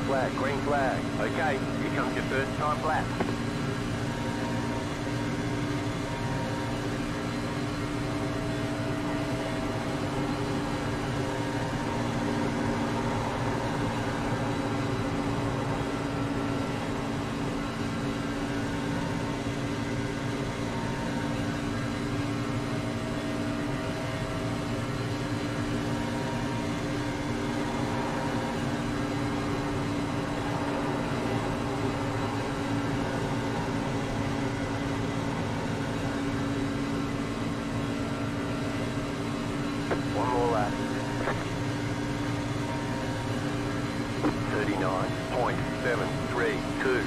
flag, green flag. Okay, here comes your first time lap. One more lap. 39.732.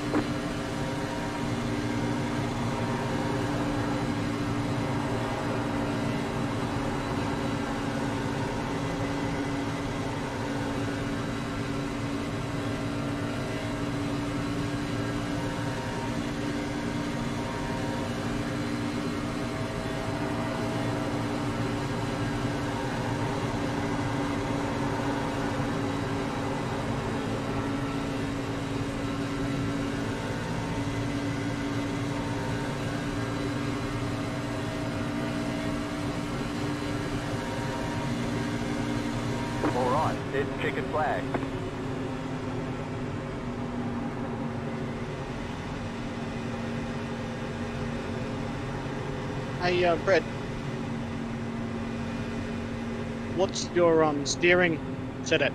All right, it's checkered flag. Hey, Brett. What's your steering set at?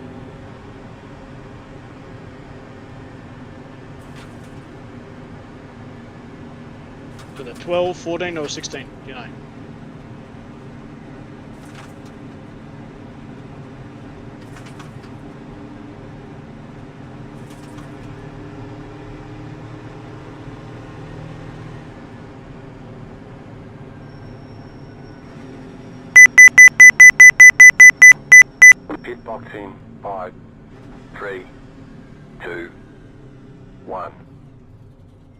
To the 12, 14, or 16? Do you know? Pit box in 5, 3, 2, 1.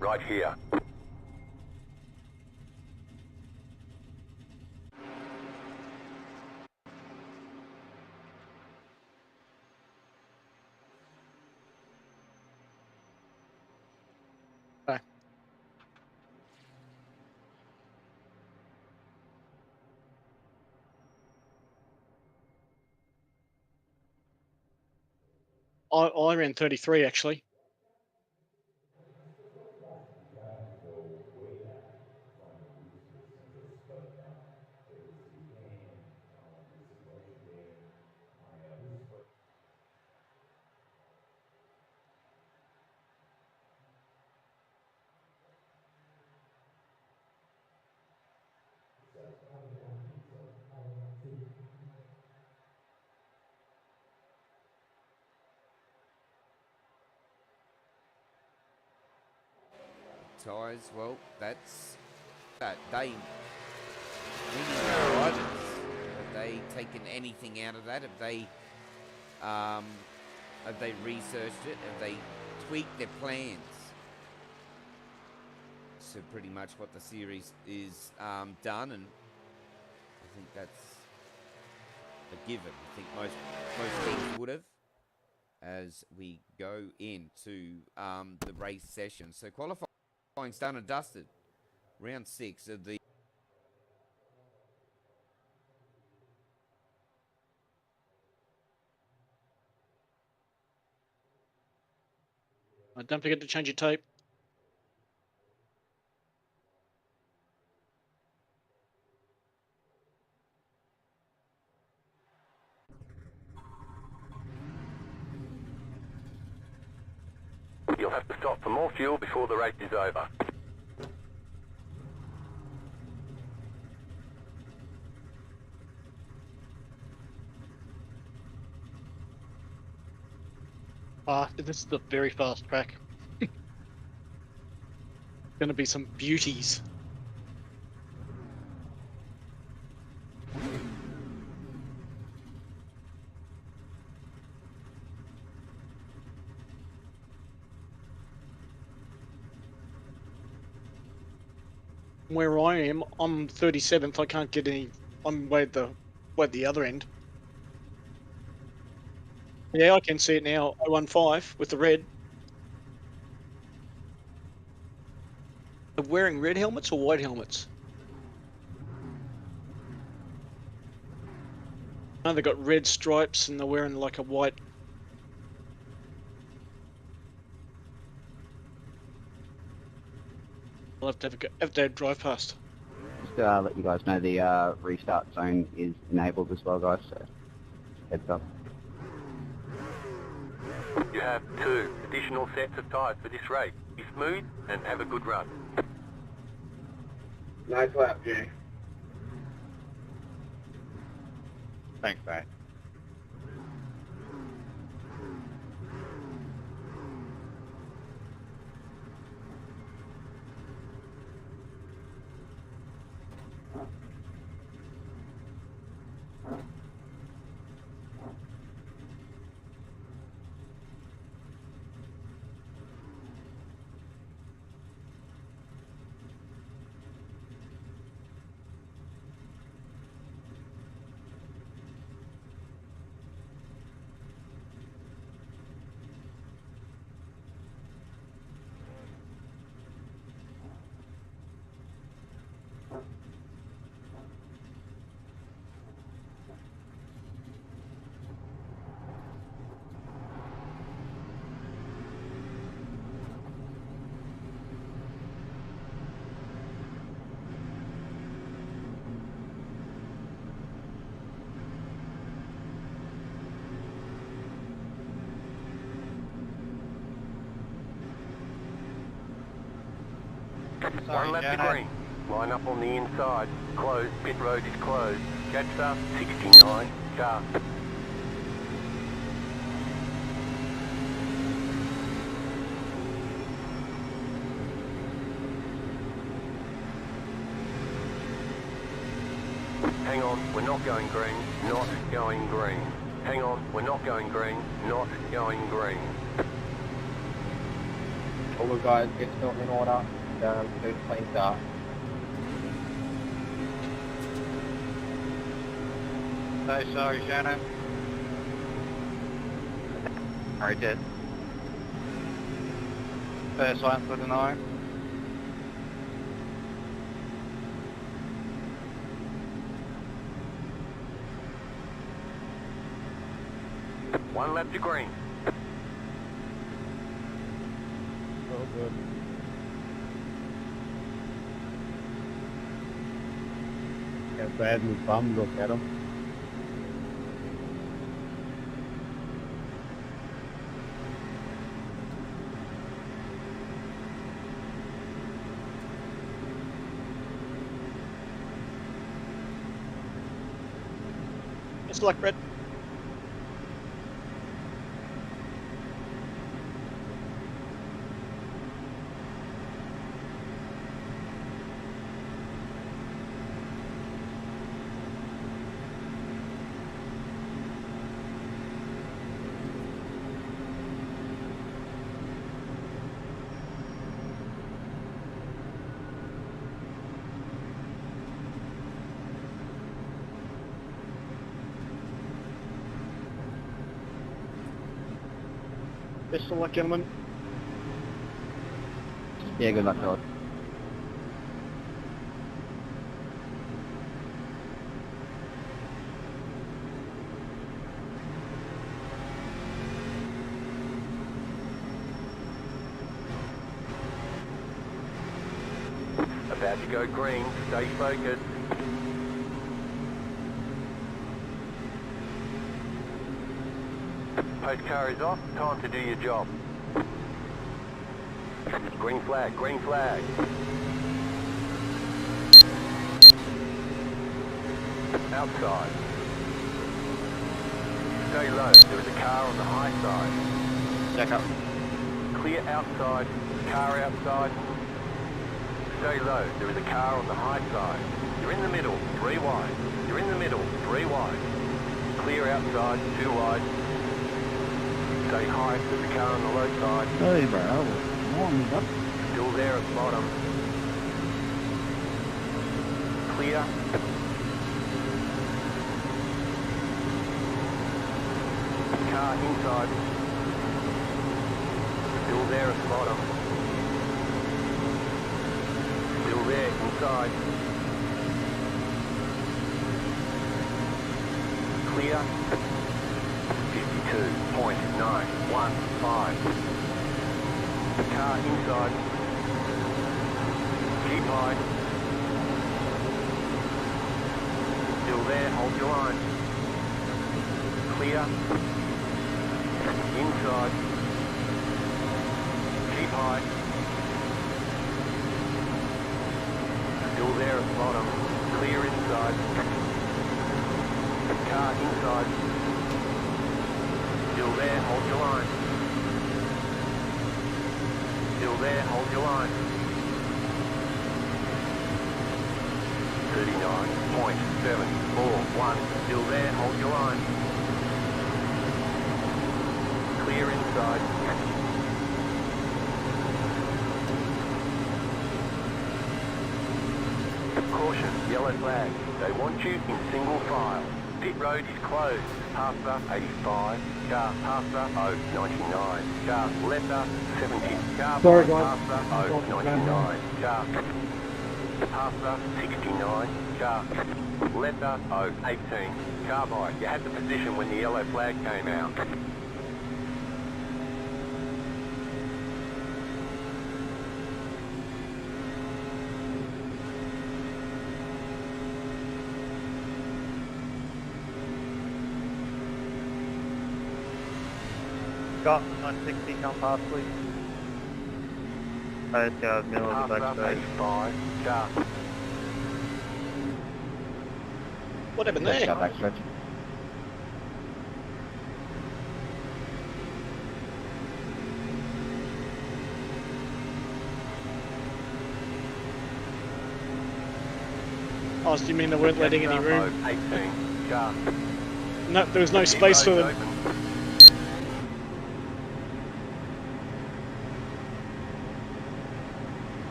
Right here. Okay. I ran 33 actually. Tyres, well, that's that. They drivers, have they taken anything out of that? Have they researched it? Have they tweaked their plans? So pretty much what the series is done, and I think that's a given. I think most teams would have as we go into the race session. So qualifying's done and dusted. Round 6 of the Don't forget to change your tape. You'll have to stop for more fuel before the race is over. This is a very fast track. Gonna be some beauties. Where I am, I'm 37th. I can't get any. I'm way at the other end. Yeah, I can see it now. 015 with the red. They're wearing red helmets or white helmets? No, they've got red stripes and they're wearing like a white. I'll have to have to drive past. Just let you guys know the restart zone is enabled as well, guys, so heads up. You have 2 additional sets of tyres for this race. Be smooth and have a good run. Nice lap, Jay. Thanks, mate. One lap to green. Line up on the inside. Closed. Pit road is closed. Catch start 69. Car. Hang on, we're not going green. Not going green. Hang on, we're not going green. Not going green. All the guys get stuff in order. Food clean start. So sorry, Shannon. Alright, dead. First one for the 9. One lap to green. Oh, good. Got bad with bum, look at him. It's like red. Best of luck, gentlemen. Yeah, good luck, Todd. About to go green. Stay focused. Post car is off. Time to do your job. Green flag, green flag. Outside. Stay low. There is a car on the high side. Jack up. Clear outside. Car outside. Stay low. There is a car on the high side. You're in the middle. 3 wide. You're in the middle. 3 wide. Clear outside. 2 wide. Stay high. There's a car on the low side. Hey, bro. Warm up. Still there at the bottom. Clear. Car Car inside. Still there at the bottom. Still there inside. Clear. 52.915. Car inside. Keep high. Still there, hold your line. Clear. Inside. Keep high. Still there at the bottom. Clear inside. Car inside. Still there, hold your line. Still there, hold your line. 39.741. Still there, hold your line. Clear inside. Caution, yellow flag. They want you in single file. Pit road is closed. Passer 85. Car passer 099. Car letter 70. Car Sorry, guys. passer 099. Car passer 69. Car letter 018. Car by. You had the position when the yellow flag came out. Got 160, come past, please. Let's go, middle of the back straight. 85. Car. What happened Let's go there? back stretch. Oh, so you mean they weren't letting any room? 18. Car. No, there was no space for them. Open.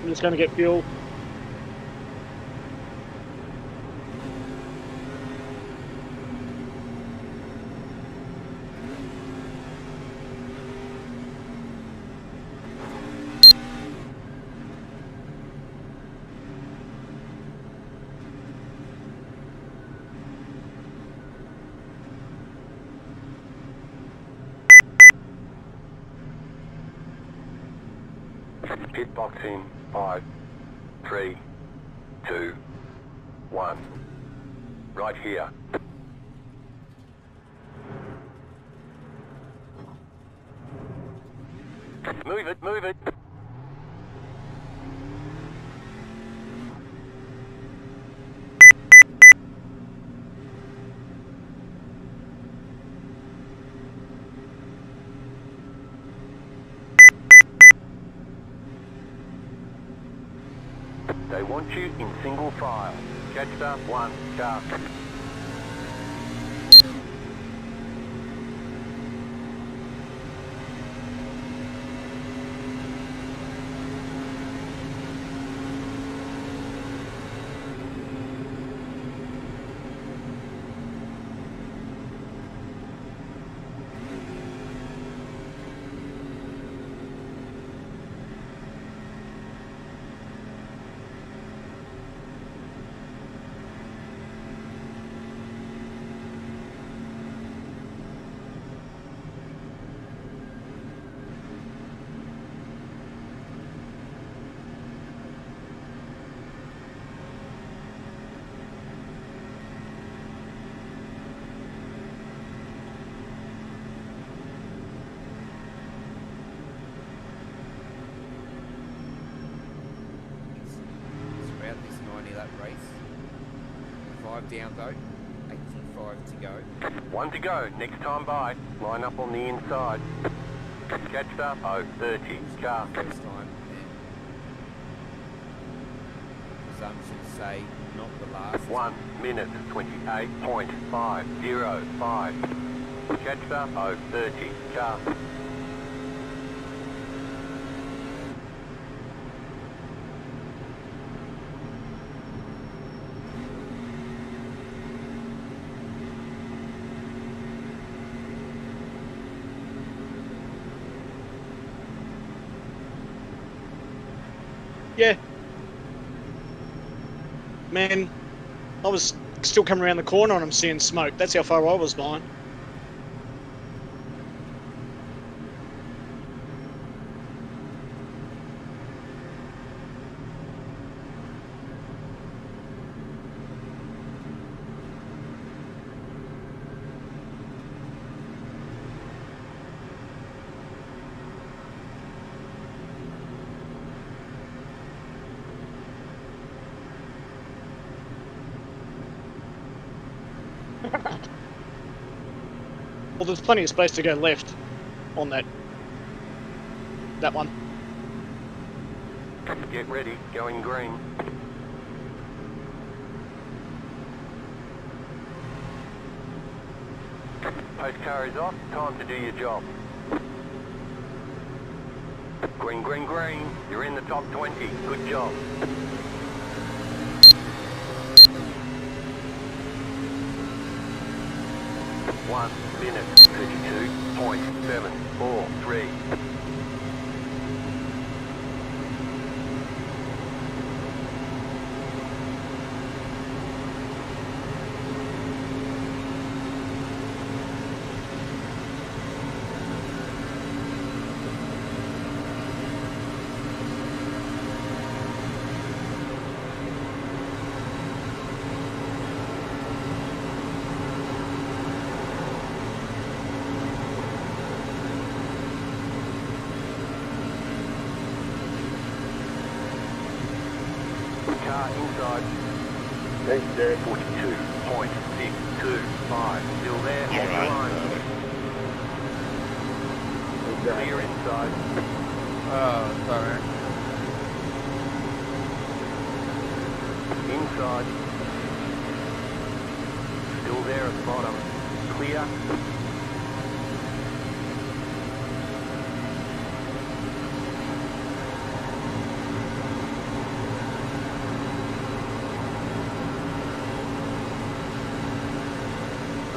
I'm just going to get fuel. Pit box in 5, 3, 2, 1. Right here. Move it, move it. They want you in single file. Jetstar 1, car. Throughout this 90 lap race. 5 down though, 85 to go. 1 to go, next time by. Line up on the inside. Jetstar 030, car. First time, and presumptions say not the last. 1 minute 28.505. Jetstar 030, car. Yeah. Man, I was still coming around the corner and I'm seeing smoke. That's how far I was behind. Well, there's plenty of space to go left on that one. Get ready, going green. Post car is off, time to do your job. Green, green, green. You're in the top 20. Good job. One minute, 32.743. Car inside. Thanks, Derek. 42.625. Still there. On the line. Clear inside. Oh, sorry. Inside. Still there at the bottom. Clear.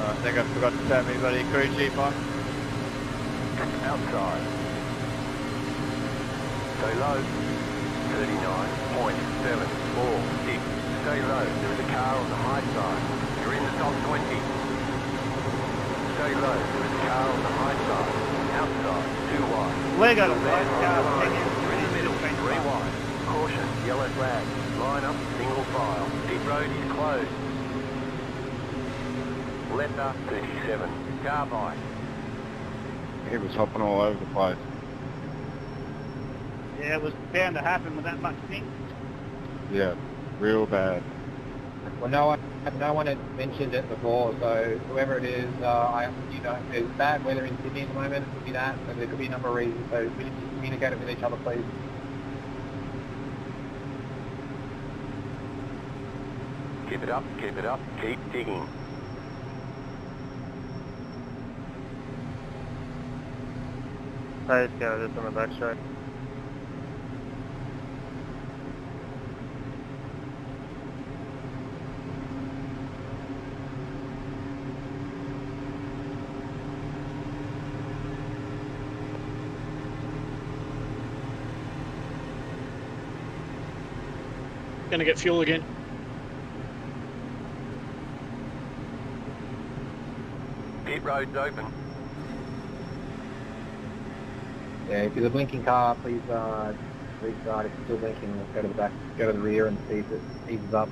I think I forgot to turn my bloody crew chief on. Outside. Stay low. 39.746. Stay low. There is a car on the high side. You're in the top 20. Stay low. There is a car on the high side. Outside. 2 wide. We got a Still there, fast on car the line. taking You're in the middle. 3 wide. Caution. Yellow flag. Line up. Single file. Pit road is closed. Letter 37. Carbide. It was hopping all over the place. Yeah, it was bound to happen with that much thing. Yeah, real bad. Well, no one had mentioned it before, so whoever it is, there's bad weather in Sydney at the moment. It could be that, so there could be a number of reasons. So we need to communicate with each other, please. Keep it up. Keep it up. Keep digging. Let's go, just on the back straight. Gonna get fuel again. Pit road's open. Yeah, if you're the blinking car, please restart. If you're still blinking, go to the back, go to the rear and see if it eases up.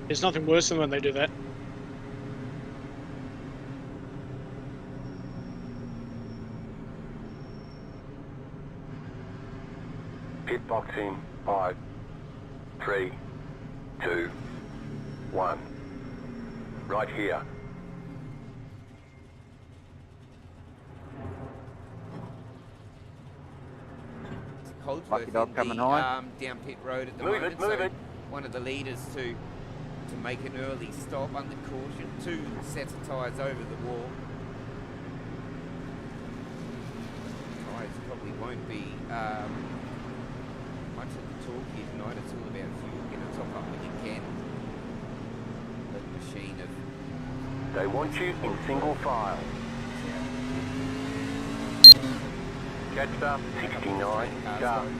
There's nothing worse than when they do that. Pit box in 5, 3, 2, 1. Right here. Holdsworth Lucky dog in coming the, high. down pit road at the Move moment. it, move so it. One of the leaders to make an early stop under caution. 2 sets of tyres over the wall. Tyres probably won't be much of the talk here tonight. It's all about top up when you can. Let the machine of They want you in single file. Catch up, 69, car. And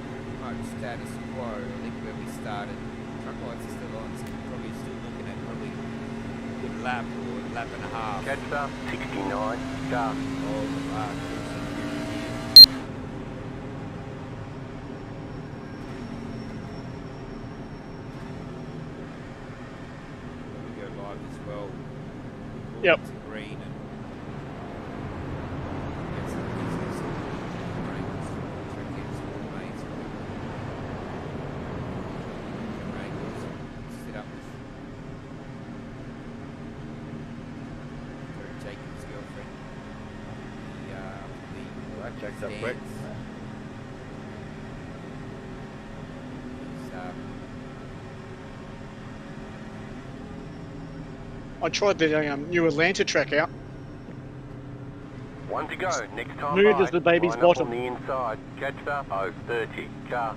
pretty much status quo. I think where we started, truck lights are still on, so we're probably still looking at probably a good lap or a lap and a half. Catch up, 69, car. Of cruising here. We go live as well. Yep. To green and get some business ranges, check in some mates. Wrangles, sit up with Jacob's girlfriend. The That checked up quick. I tried the new Atlanta track out. One to go, next time Smooth by. as the baby's Line bottom. up on the inside. Catch up, 030, car.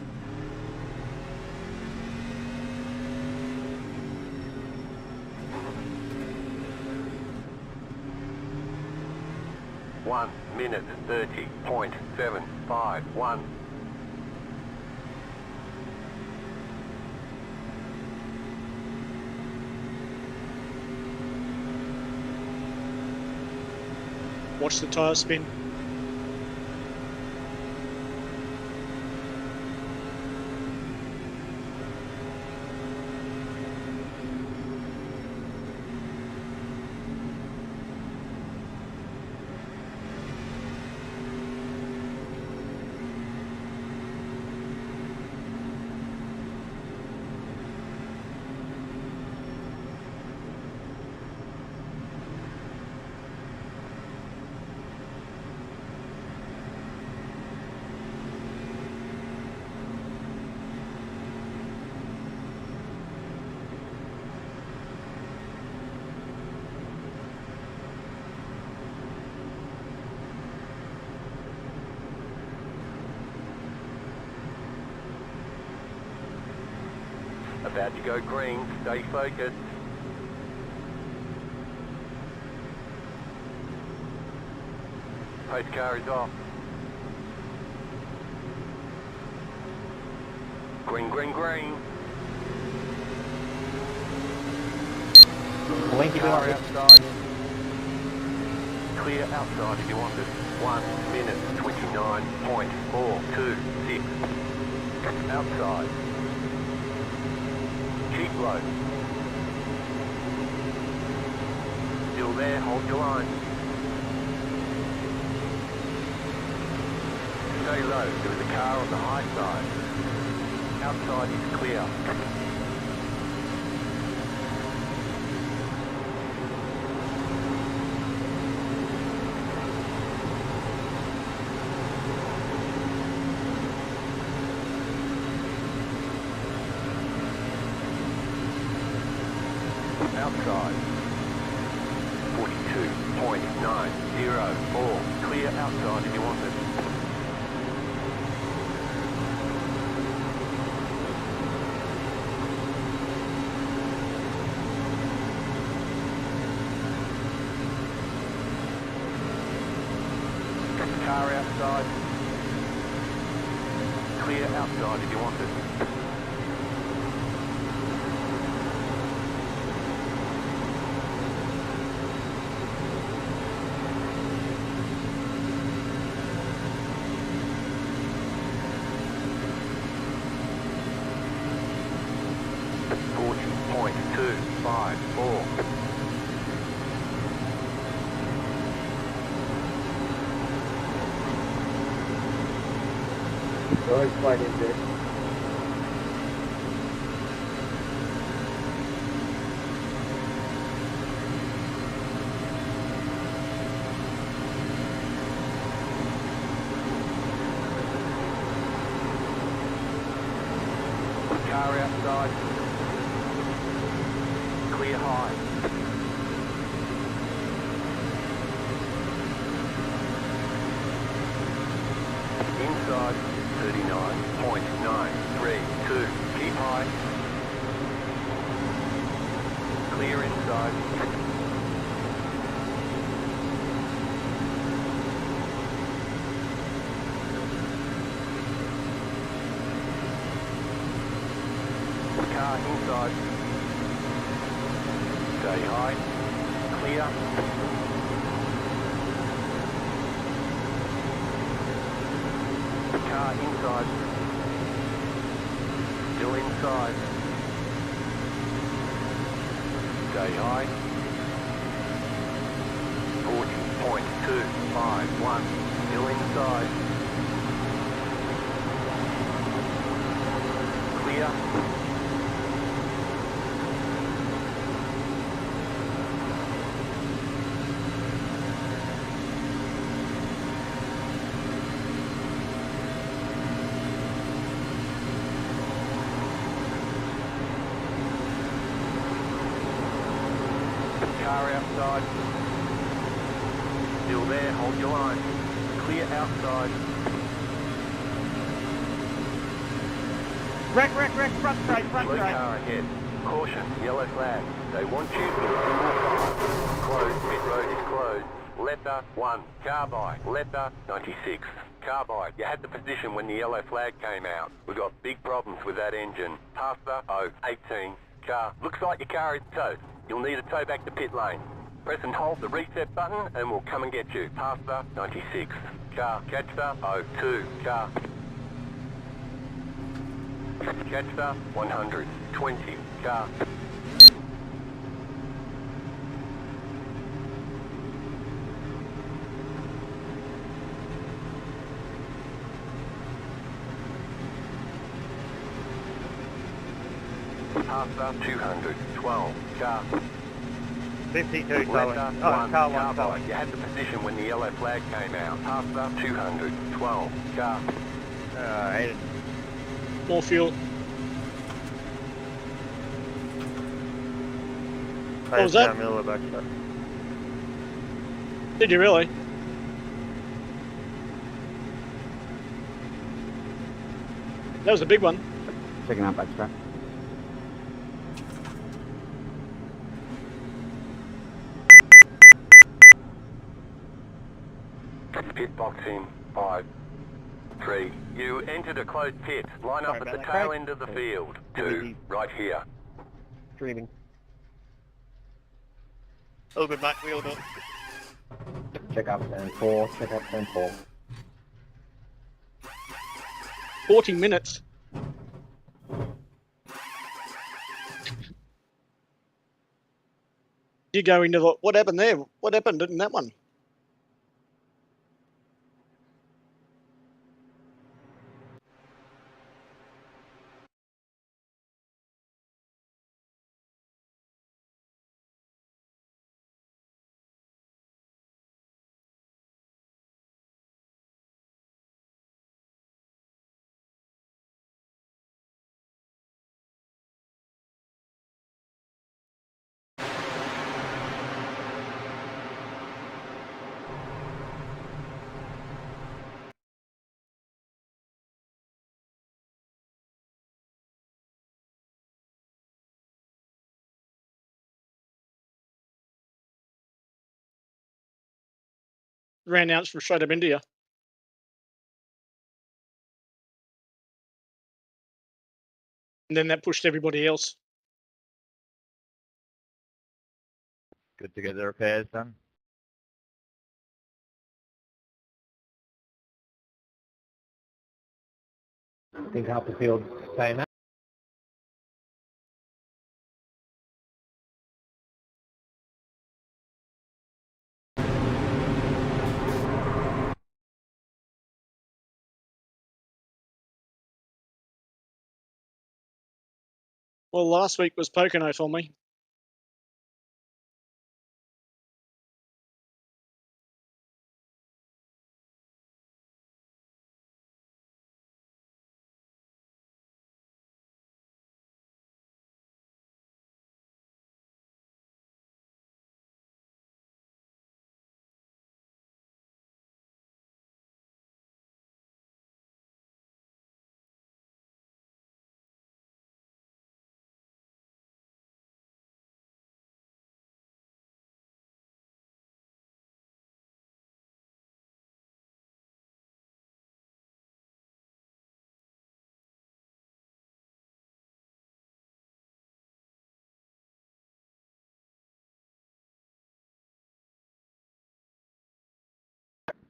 One minute 30.751. Watch the tyre spin. About to go green, stay focused. Pace car is off. Green, green, green. Blinky Car door. outside. Clear outside if you want it. 1 minute 29.426. Outside. Keep low. Still there, hold your line. Stay low, there is a car on the high side. Outside is clear. Outside. 42.904. Clear outside if you want it. Car outside. Clear outside if you want it. .254. Always quite in this. Car outside. Clear high. Inside 39.932. Keep Clear inside. Car inside. Stay high. Clear. Car inside. Still inside. Stay high. 40.251. Still inside. Clear. Car outside. Still there, hold your line. Clear outside. Wreck, front straight. Blue car ahead. Caution, yellow flag. They want you to closed, pit road is closed. Letter 1, car by. Letter 96. Car by. You had the position when the yellow flag came out. We've got big problems with that engine. Pasta 018. Car. Looks like your car is towed. You'll need a tow back to pit lane. Press and hold the reset button and we'll come and get you. Pasta 96. Car. Catcher 02. Car. Catcher 120. Car. Pasta 212. Car. 52 Letter towing. 1, Car car one by. towing. You had the position when the yellow flag came out. Pasta 212. Car. Alright. More fuel. What was that? Middle of the back. Did you really? That was a big one. Checking out backstrap. Pit box in 5, 3. You entered a closed pit. Line up Sorry at the about that, tail Craig. end of the field. Too 2, easy. right here. Dreaming. All good, mate. We all do it. Check up and 4. Check up and 4. 40 minutes. You go into the, what happened there? What happened in that one? Ran out from straight up India. And then that pushed everybody else. Good to get the repairs done. I think half the field's saying that. Well, last week was Pocono for me.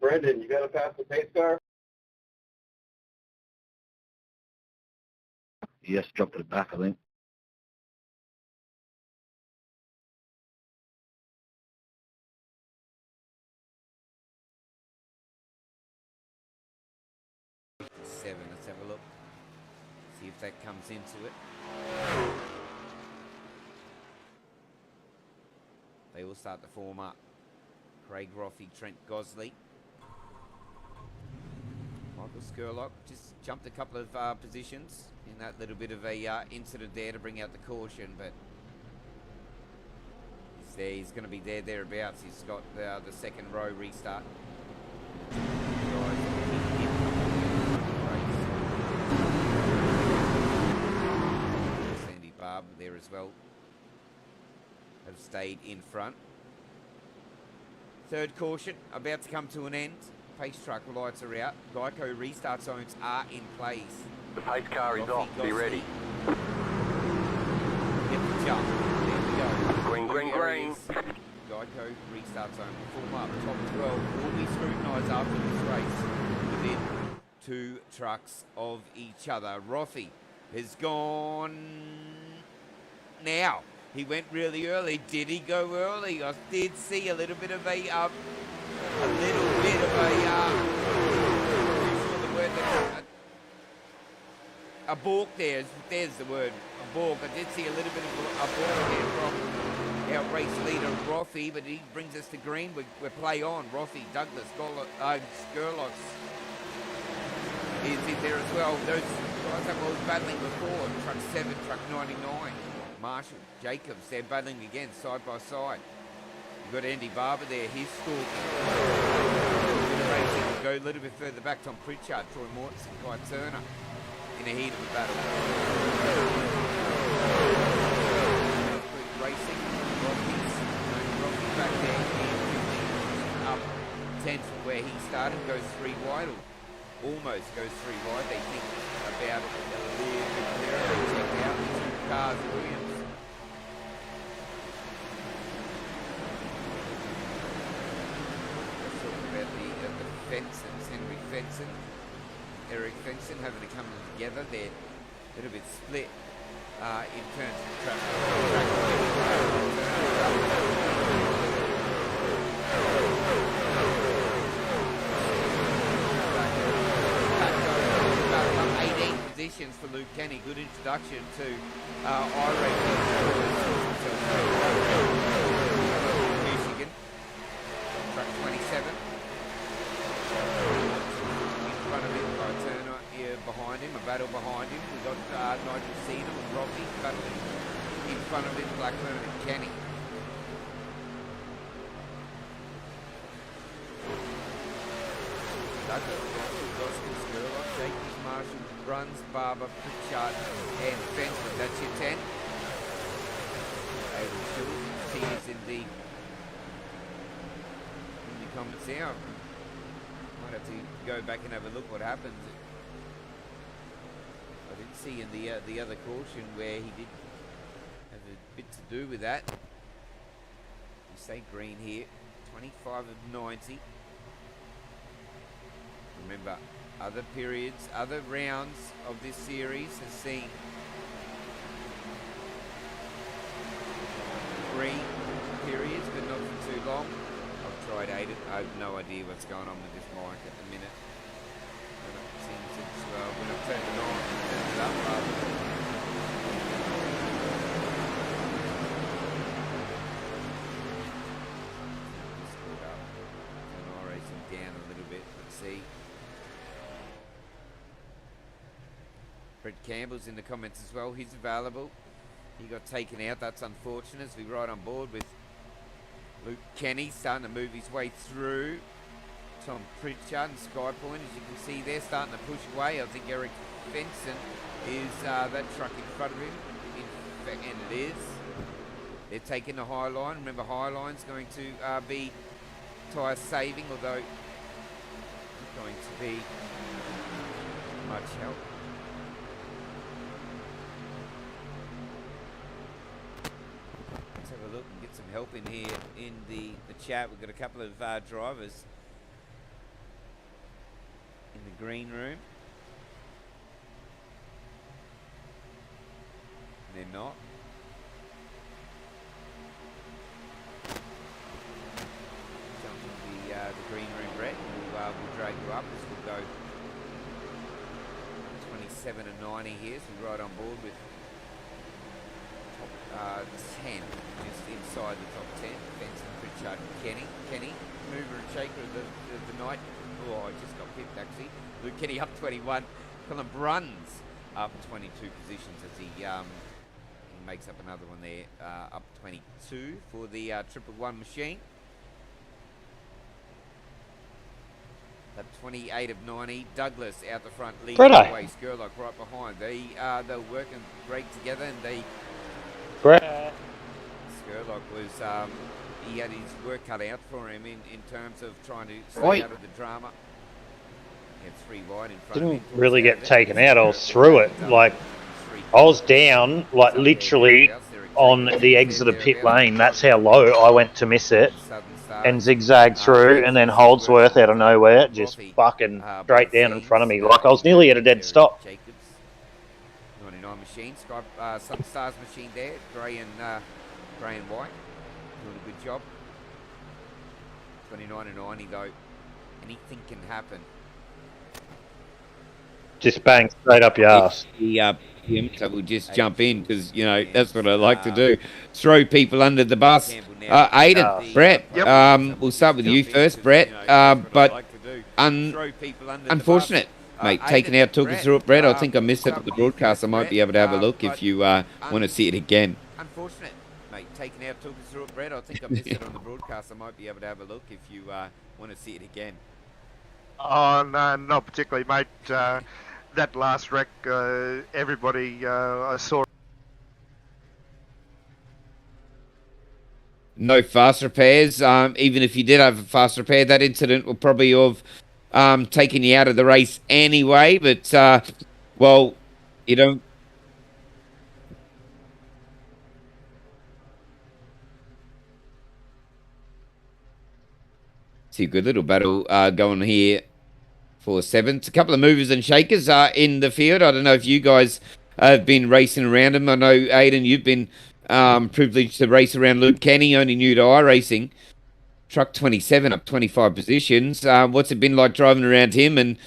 Brendan, you got to pass the pace car? Yes, dropped it back, I think. Seven, let's have a look. See if that comes into it. They all start to form up. Craig Roffey, Trent Gosley. Michael Skurlock just jumped a couple of positions in that little bit of a incident there to bring out the caution, but he's there. He's going to be thereabouts. He's got the second row restart. Sandy Barb there as well. Have stayed in front. Third caution about to come to an end. Pace truck lights are out. Geico restart zones are in place. The pace car is off. Be ready. Get the jump. There we go. Green, green, green. Geico restart zone. Form up. Top 12 will be scrutinised after this race within 2 trucks of each other. Roffey has gone now. He went really early. Did he go early? I did see a little bit of a balk there. There's the word, a balk. I did see a little bit of a balk there from our race leader, Roffey, but he brings us to green. We play on. Roffey, Douglas, Skurlock is in there as well. Those guys that were battling before, truck 7, truck 99. Marshall, Jacobs, they're battling again, side by side. You've got Andy Barber there, he's stalking. Go a little bit further back, Tom Pritchard, Troy Mortensen, Kai Turner in the heat of the battle. Racing, Rocky back there, up 10 from where he started, goes 3 wide, or almost goes 3 wide. They think about a little bit clearer. They check out the 2 cars, Williams. Fensons, Henry Fenson, Eric Fenson having to come together. They're a little bit split in terms of track. About 18 positions for Luke Kenny. Good introduction to Michigan. Track 27. In front of him, Kai Turner here behind him, a battle behind him. We've got Nigel Cena and Robbie battling in front of him, Blackburn and Kenny. Douglas, Gospel, Skurlock, Jacobs, Marshall, Bruns, Barber, Pritchard, and Fenton. That's your 10. Able to tears in the comments now. Might have to go back and have a look what happened. I didn't see in the other caution where he did have a bit to do with that. You say green here, 25 of 90. Remember, other periods, other rounds of this series has seen green periods, but not for too long. I've tried Aiden. I have no idea what's going on with this mic at the minute. It seems it's, when I've turned it on, turned it up rather than... Turn our racing down a little bit. Let's see. Brett Campbell's in the comments as well. He's available. He got taken out. That's unfortunate as we ride on board with Luke Kenny starting to move his way through. Tom Pritchard and Skypoynt, as you can see, they're starting to push away. I think Eric Fenson is that truck in front of him. And it is. They're taking the high line. Remember, high line's going to be tyre saving, although not going to be much help. Let's have a look and get some help in here in the chat. We've got a couple of drivers green room. They're not. Jump into the green room, Brett. We'll drag you up as we'll go 27 and 90 here, so we're right on board with top 10, just inside the top 10. Benson, Pritchard, Kenny, mover and shaker of the night. Oh, I just got pipped actually. Luke Kenny up 21. Colin Bruns up 22 positions as he makes up another one there, up 22 for the 111 machine. At 28 of 90, Douglas out the front leading the way. Skurlock right behind. They're working great together, and Skurlock was he had his work cut out for him in terms of trying to stay out of the drama. He had 3 wide in front of him. Didn't really get taken out. I was through it. Like, I was down, like literally on the exit of pit lane. That's how low I went to miss it. And zigzagged through, and then Holdsworth out of nowhere just fucking straight down in front of me. Like, I was nearly at a dead stop. 99 machine, Sun Stars machine there, grey and white, doing a good job. 29 and 90 though, anything can happen. Just bang straight up your ass. So we'll just jump in because, you know, that's what I like to do. Throw people under the bus. Aidan, Brett, we'll start with you first, Brett. But unfortunate, mate, taken out, talk us through it, Brett. I think I missed it at the broadcast. I might be able to have a look if you want to see it again. Unfortunate, mate, taken out, talk us through it, Brett. I think I missed it on the broadcast. I might be able to have a look if you want to see it again. Oh, no, not particularly, mate. That last wreck, everybody I saw. No fast repairs. Even if you did have a fast repair, that incident will probably have taken you out of the race anyway. But, well, you don't. See a good little battle going here for 7th. A couple of movers and shakers are in the field. I don't know if you guys have been racing around them. I know, Aidan, you've been privileged to race around Luke Kenny, only new to iRacing. Truck 27 up 25 positions. What's it been like driving around him? And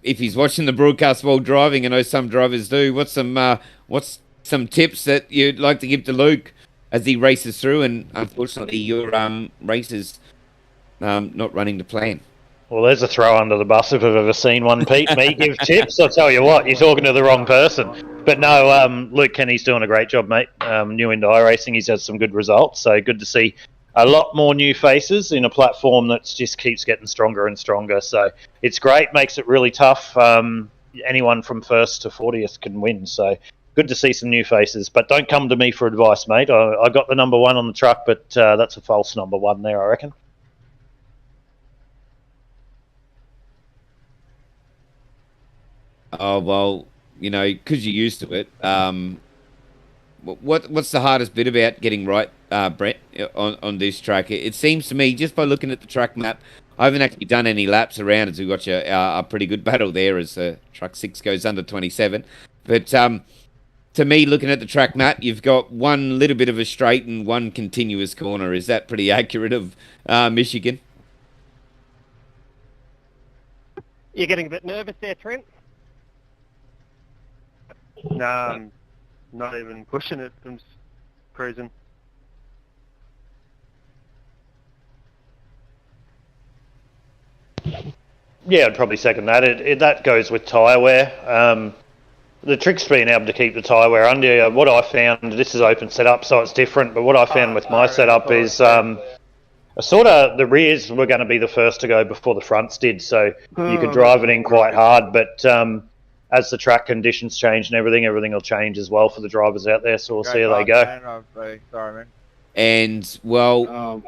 if he's watching the broadcast while driving, I know some drivers do, what's some tips that you'd like to give to Luke as he races through? And unfortunately, your race is not running to plan. Well, there's a throw under the bus if I've ever seen one, Pete. Me give tips? I'll tell you what, you're talking to the wrong person. But no, Luke Kenny's doing a great job, mate. New into iRacing, he's had some good results. So good to see a lot more new faces in a platform that just keeps getting stronger and stronger. So it's great, makes it really tough. Anyone from 1st to 40th can win. So good to see some new faces. But don't come to me for advice, mate. I got the number 1 on the truck, but that's a false number 1 there, I reckon. Oh, well, you know, because you're used to it. What's the hardest bit about getting right, Brett, on this track? It seems to me, just by looking at the track map, I haven't actually done any laps around as we got you a pretty good battle there as truck 6 goes under 27. But to me, looking at the track map, you've got one little bit of a straight and one continuous corner. Is that pretty accurate of Michigan? You're getting a bit nervous there, Trent? No, I'm not even pushing it. I'm just cruising. Yeah, I'd probably second that. That goes with tyre wear. The trick's being able to keep the tyre wear under. What I found, this is open setup, so it's different, but what I found with my setup is sort of the rears were going to be the first to go before the fronts did, so you could drive it in quite hard, but as the track conditions change and everything will change as well for the drivers out there, so we'll see how they go. Sorry, man. And, well,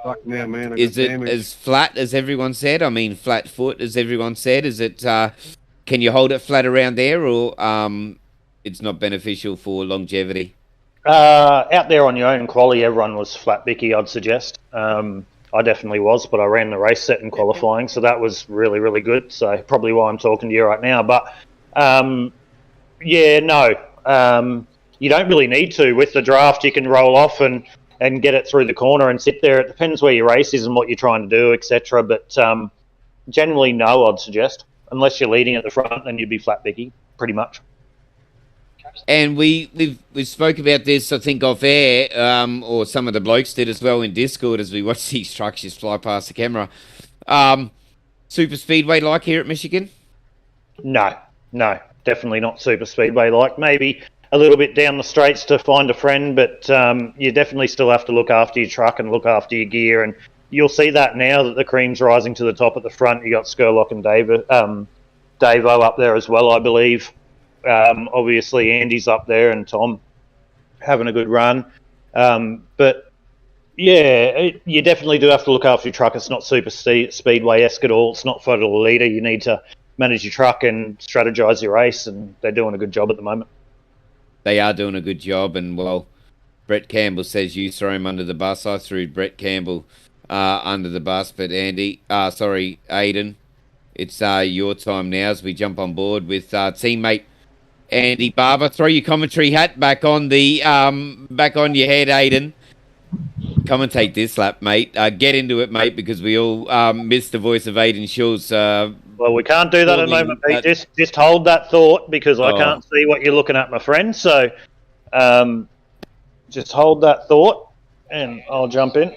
is it as flat as everyone said? I mean, flat foot as everyone said. Is it, can you hold it flat around there, or it's not beneficial for longevity? Out there on your own quali, everyone was flat bicky, I'd suggest. I definitely was, but I ran the race set in qualifying, so that was really, really good. So probably why I'm talking to you right now. But you don't really need to. With the draft, you can roll off and get it through the corner and sit there. It depends where your race is and what you're trying to do, etc. But generally, no, I'd suggest. Unless you're leading at the front, then you'd be flat Vicky, pretty much. And we spoke about this, I think, off air, or some of the blokes did as well in Discord as we watched these trucks just fly past the camera. Super speedway like here at Michigan? No, definitely not super speedway like. Maybe a little bit down the straights to find a friend, but you definitely still have to look after your truck and look after your gear. And you'll see that now that the cream's rising to the top at the front. You got Skurlock and Davo up there as well, I believe. Obviously, Andy's up there and Tom having a good run. But, yeah, you definitely do have to look after your truck. It's not super speedway-esque at all. It's not photo leader. You need to manage your truck and strategize your race, and they're doing a good job at the moment. They are doing a good job, and, well, Brett Campbell says you throw him under the bus. I threw Brett Campbell under the bus, but Aiden, it's your time now as we jump on board with teammate Andy Barber. Throw your commentary hat back on your head, Aiden. Commentate this lap, mate. Get into it, mate, because we all missed the voice of Aiden Schultz. Well, we can't do that at the moment, Pete. Just hold that thought because I can't see what you're looking at, my friend. So just hold that thought and I'll jump in.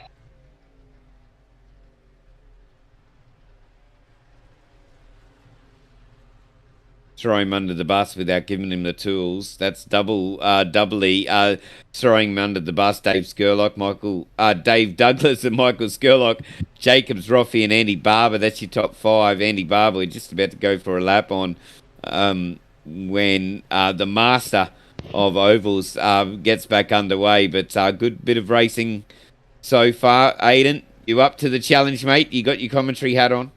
Throw him under the bus without giving him the tools. That's doubly throwing him under the bus. Dave Douglas and Michael Skurlock, Jacobs, Roffey and Andy Barber. That's your top five. Andy Barber, we're just about to go for a lap on when the master of ovals gets back underway. But good bit of racing so far. Aiden, you up to the challenge, mate? You got your commentary hat on?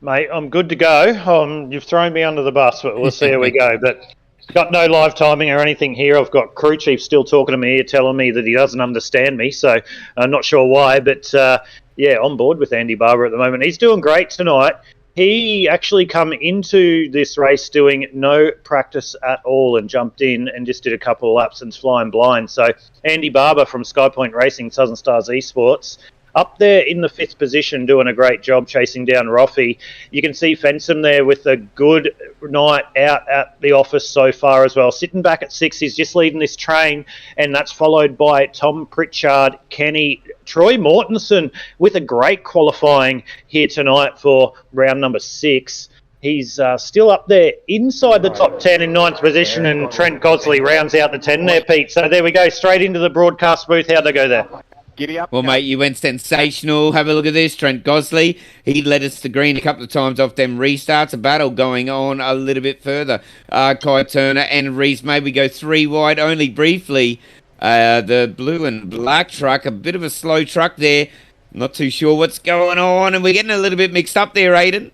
Mate, I'm good to go. You've thrown me under the bus, but we'll see how we go. But got no live timing or anything here. I've got crew chief still talking to me here, telling me that he doesn't understand me. So I'm not sure why, but on board with Andy Barber at the moment. He's doing great tonight. He actually come into this race doing no practice at all and jumped in and just did a couple of laps and's flying blind. So Andy Barber from Skypoynt Racing, Southern Stars Esports, up there in the 5th position, doing a great job chasing down Roffey. You can see Fensom there with a good night out at the office so far as well. Sitting back at 6, he's just leading this train, and that's followed by Tom Pritchard, Kenny, Troy Mortensen with a great qualifying here tonight for round number 6. He's still up there inside the top 10 in 9th position, and Trent Gosley rounds out the 10 there, Pete. So there we go, straight into the broadcast booth. How'd they go there? Giddy up. Well, mate, you went sensational. Have a look at this. Trent Gosley, he led us to green a couple of times off them restarts. A battle going on a little bit further. Kai Turner and Reese maybe go 3 wide only briefly. The blue and black truck, a bit of a slow truck there. Not too sure what's going on. And we're getting a little bit mixed up there, Aiden,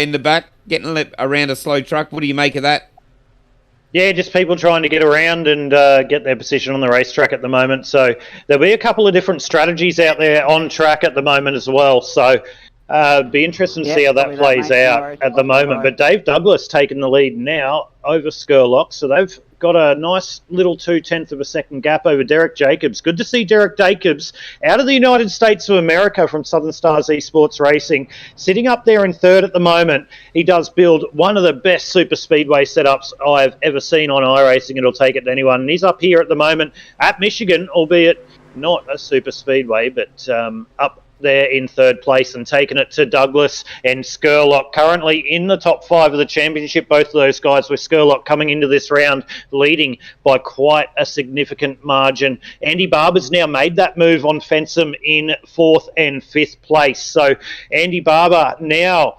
in the back. Getting around a slow truck. What do you make of that? Yeah, just people trying to get around and get their position on the racetrack at the moment. So there'll be a couple of different strategies out there on track at the moment as well. So be interesting to see how that plays out at the moment. But Dave Douglas taking the lead now over Skurlock. So they've got a nice little 0.2 of a second gap over Derek Jacobs. Good to see Derek Jacobs out of the United States of America from Southern Stars Esports Racing, sitting up there in 3rd at the moment. He does build one of the best super speedway setups I've ever seen on iRacing. It'll take it to anyone. And he's up here at the moment at Michigan, albeit not a super speedway, but up there in 3rd place and taking it to Douglas and Skurlock, currently in the top 5 of the championship. Both of those guys, with Skurlock coming into this round leading by quite a significant margin. Andy Barber's now made that move on Fensom in 4th and 5th place. So Andy Barber now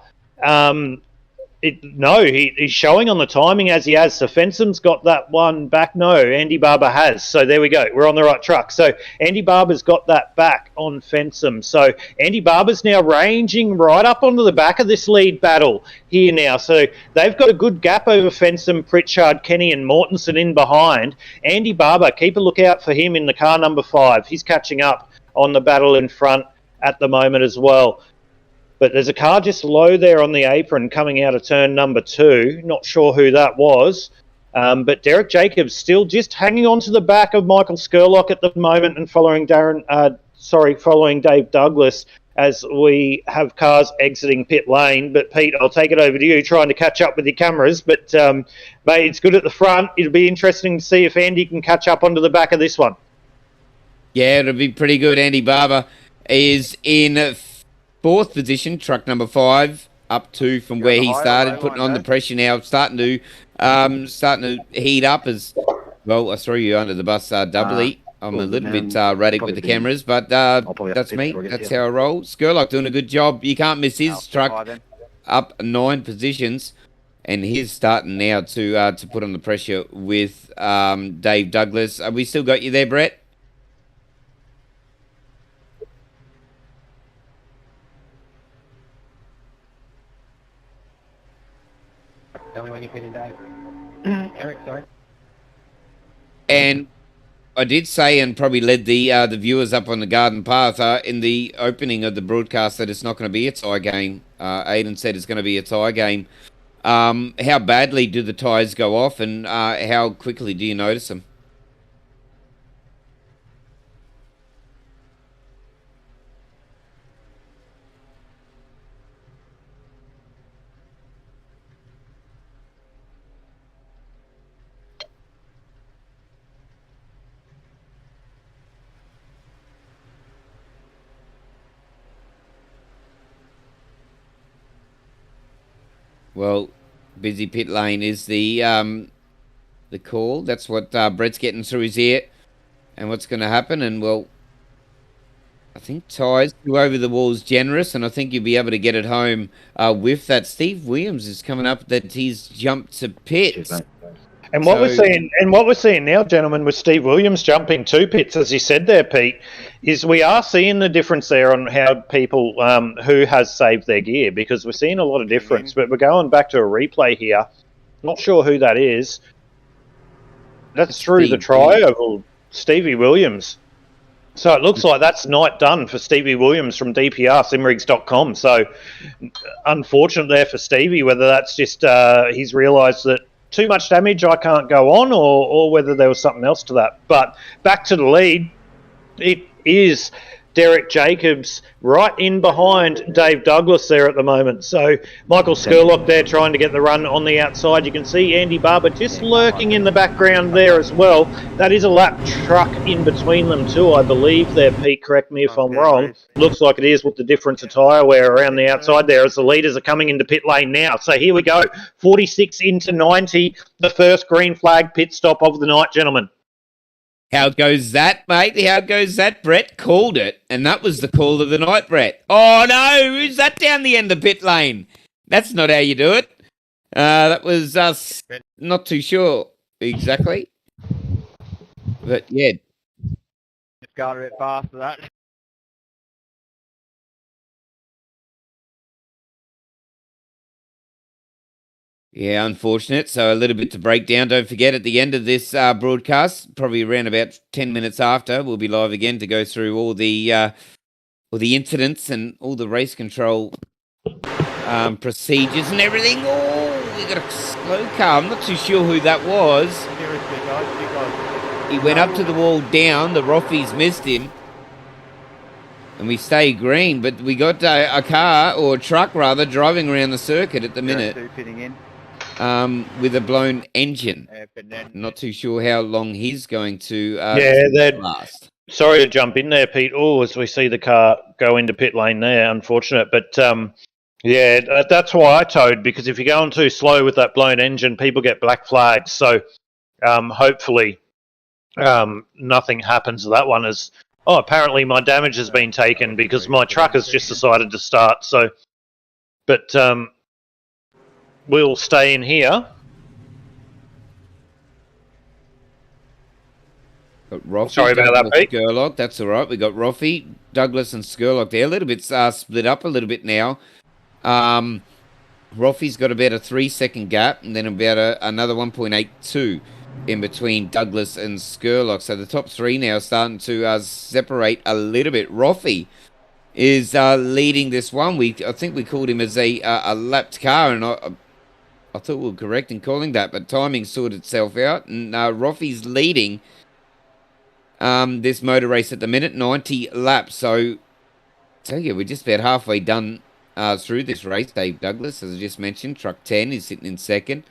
he's showing on the timing as he has. So Fensom's got that one back. No, Andy Barber has. So there we go. We're on the right truck. So Andy Barber's got that back on Fensom. So Andy Barber's now ranging right up onto the back of this lead battle here now. So they've got a good gap over Fensom, Pritchard, Kenny and Mortensen in behind. Andy Barber, keep a lookout for him in the car number 5. He's catching up on the battle in front at the moment as well. But there's a car just low there on the apron coming out of turn number 2. Not sure who that was. But Derek Jacobs still just hanging on to the back of Michael Skurlock at the moment and following Dave Douglas as we have cars exiting pit lane. But Pete, I'll take it over to you, trying to catch up with your cameras. But mate, it's good at the front. It'll be interesting to see if Andy can catch up onto the back of this one. Yeah, it'll be pretty good. Andy Barber is in 4th position, truck number 5, up 2 from where he started, putting on the pressure now, starting to heat up as well. I throw you under the bus doubly. I'm a little bit erratic with the cameras, but that's me. That's how I roll. Skurlock doing a good job. You can't miss his truck, up 9 positions, and he's starting now to put on the pressure with Dave Douglas. We still got you there, Brett? Tell me when you fit in, Dave. Eric, sorry. And I did say, and probably led the viewers up on the garden path in the opening of the broadcast, that it's not going to be a tie game. Aidan said it's going to be a tie game. How badly do the ties go off, and how quickly do you notice them? Well, busy pit lane is the call. That's what Brett's getting through his ear, and what's going to happen. And well, I think ties go over the wall is generous, and I think you'll be able to get it home with that. Steve Williams is coming up that he's jumped to pits. And what we're seeing now, gentlemen, with Steve Williams jumping 2 pits, as you said there, Pete, is we are seeing the difference there on how people who has saved their gear, because we're seeing a lot of difference. But we're going back to a replay here. Not sure who that is. That's through the tri-oval, Stevie Williams. So it looks like that's night done for Stevie Williams from DPR, simrigs.com. So unfortunate there for Stevie, whether that's just he's realised that too much damage, I can't go on, or whether there was something else to that. But back to the lead, it is Derek Jacobs right in behind Dave Douglas there at the moment. So Michael Skurlock there trying to get the run on the outside. You can see Andy Barber just lurking in the background there as well. That is a lap truck in between them too, I believe there, Pete. Correct me if I'm wrong. Looks like it is, with the difference of tyre wear around the outside there as the leaders are coming into pit lane now. So here we go, 46 into 90, the first green flag pit stop of the night, gentlemen. How goes that, mate? How goes that? Brett called it, and that was the call of the night, Brett. Oh, no, who's that down the end of pit lane? That's not how you do it. That was us. Not too sure exactly. But, yeah. Just got a bit fast for that. Yeah, unfortunate. So a little bit to break down. Don't forget, at the end of this broadcast, probably around about 10 minutes after, we'll be live again to go through all the incidents and all the race control procedures and everything. Oh, we got a slow car. I'm not too sure who that was. He went up to the wall down. The Roffies missed him. And we stay green, but we got a car, or a truck rather, driving around the circuit at the minute. With a blown engine. Not too sure how long he's going to last. Sorry to jump in there, Pete. Oh, as we see the car go into pit lane there, unfortunate. But yeah, that's why I towed, because if you're going too slow with that blown engine, people get black flags. So hopefully nothing happens to that one. As apparently my damage has been taken because my truck has just decided to start. So, but we'll stay in here. Sorry about that, Pete. Skurlock, that's all right. We got Roffey, Douglas, and Skurlock there. A little bit split up a little bit now. Roffey's got about a 3-second gap, and then about another 1.82 in between Douglas and Skurlock. So the top three now starting to separate a little bit. Roffey is leading this one. I think we called him as a lapped car, and I thought we were correct in calling that, but timing sorted itself out, and Roffy's leading this motor race at the minute, 90 laps. So yeah, we're just about halfway done through this race. Dave Douglas, as I just mentioned, truck 10 is sitting in second.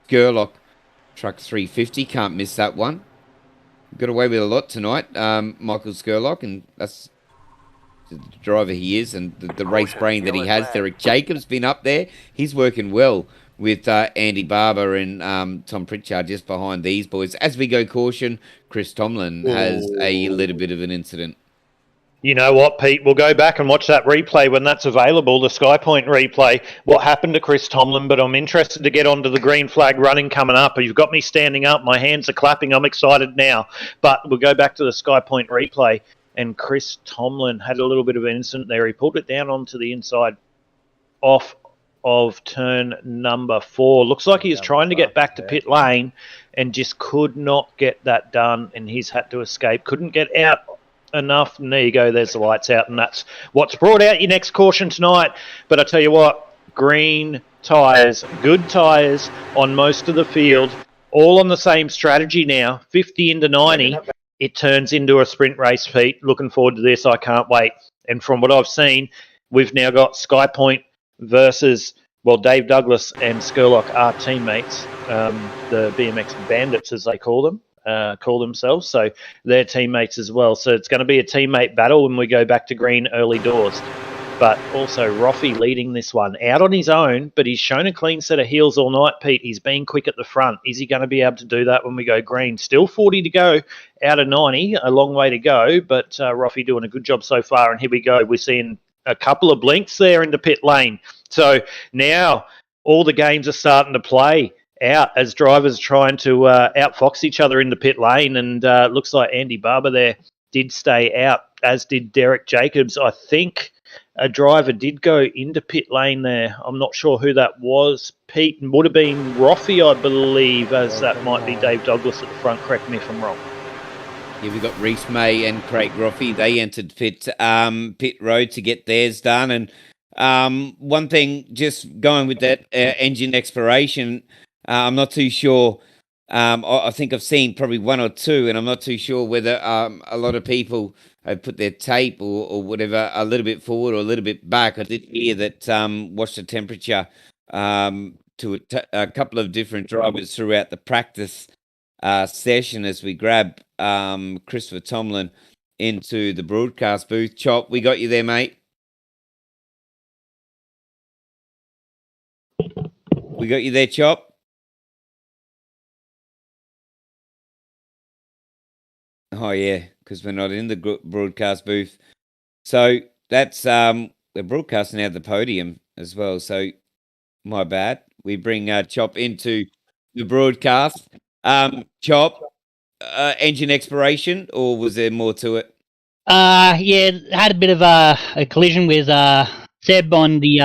Gerlock, truck 350, can't miss that one. Got away with a lot tonight, Michael Skurlock, and that's the driver he is, and the race brain that he has. Derek Jacobs been up there. He's working well with Andy Barber and Tom Pritchard just behind these boys. As we go caution, Chris Tomlin has a little bit of an incident. You know what, Pete? We'll go back and watch that replay when that's available, the Skypoynt replay, what happened to Chris Tomlin, but I'm interested to get onto the green flag running coming up. You've got me standing up. My hands are clapping. I'm excited now. But we'll go back to the Skypoint replay, and Chris Tomlin had a little bit of an incident there. He pulled it down onto the inside off of turn number 4. Looks like he was trying to get back to pit lane and just could not get that done, and he's had to escape. Couldn't get out enough, and there you go, there's the lights out, and that's what's brought out your next caution tonight. But I tell you what, green tyres, good tyres on most of the field, all on the same strategy now, 50 into 90. It turns into a sprint race, Pete. Looking forward to this, I can't wait. And from what I've seen, we've now got Skypoint versus, well, Dave Douglas and Skurlock are teammates, the BMX Bandits as they call themselves, so they're teammates as well. So it's going to be a teammate battle when we go back to green early doors. But also Roffy leading this one out on his own, but he's shown a clean set of heels all night, Pete. He's been quick at the front. Is he going to be able to do that when we go green? Still 40 to go out of 90, a long way to go, but Roffy doing a good job so far. And here we go. We're seeing a couple of blinks there into pit lane. So now all the games are starting to play out as drivers trying to outfox each other in the pit lane, and looks like Andy Barber there did stay out, as did Derek Jacobs. I think a driver did go into pit lane there. I'm not sure who that was. Pete, would have been Roffy, I believe, as that might be Dave Douglas at the front. Correct me if I'm wrong. Yeah, we've got Reese May and Craig Roffy. They entered pit road to get theirs done. And one thing, just going with that engine exploration, I'm not too sure. I think I've seen probably one or two, and I'm not too sure whether a lot of people have put their tape or whatever a little bit forward or a little bit back. I did hear that watch the temperature to a couple of different drivers throughout the practice session as we grab Christopher Tomlin into the broadcast booth. Chop, we got you there, mate. We got you there, Chop. Oh, yeah, because we're not in the broadcast booth. So that's, we're broadcasting out the podium as well. So my bad. We bring Chop into the broadcast. Chop, engine exploration, or was there more to it? Yeah, had a bit of a collision with Seb on the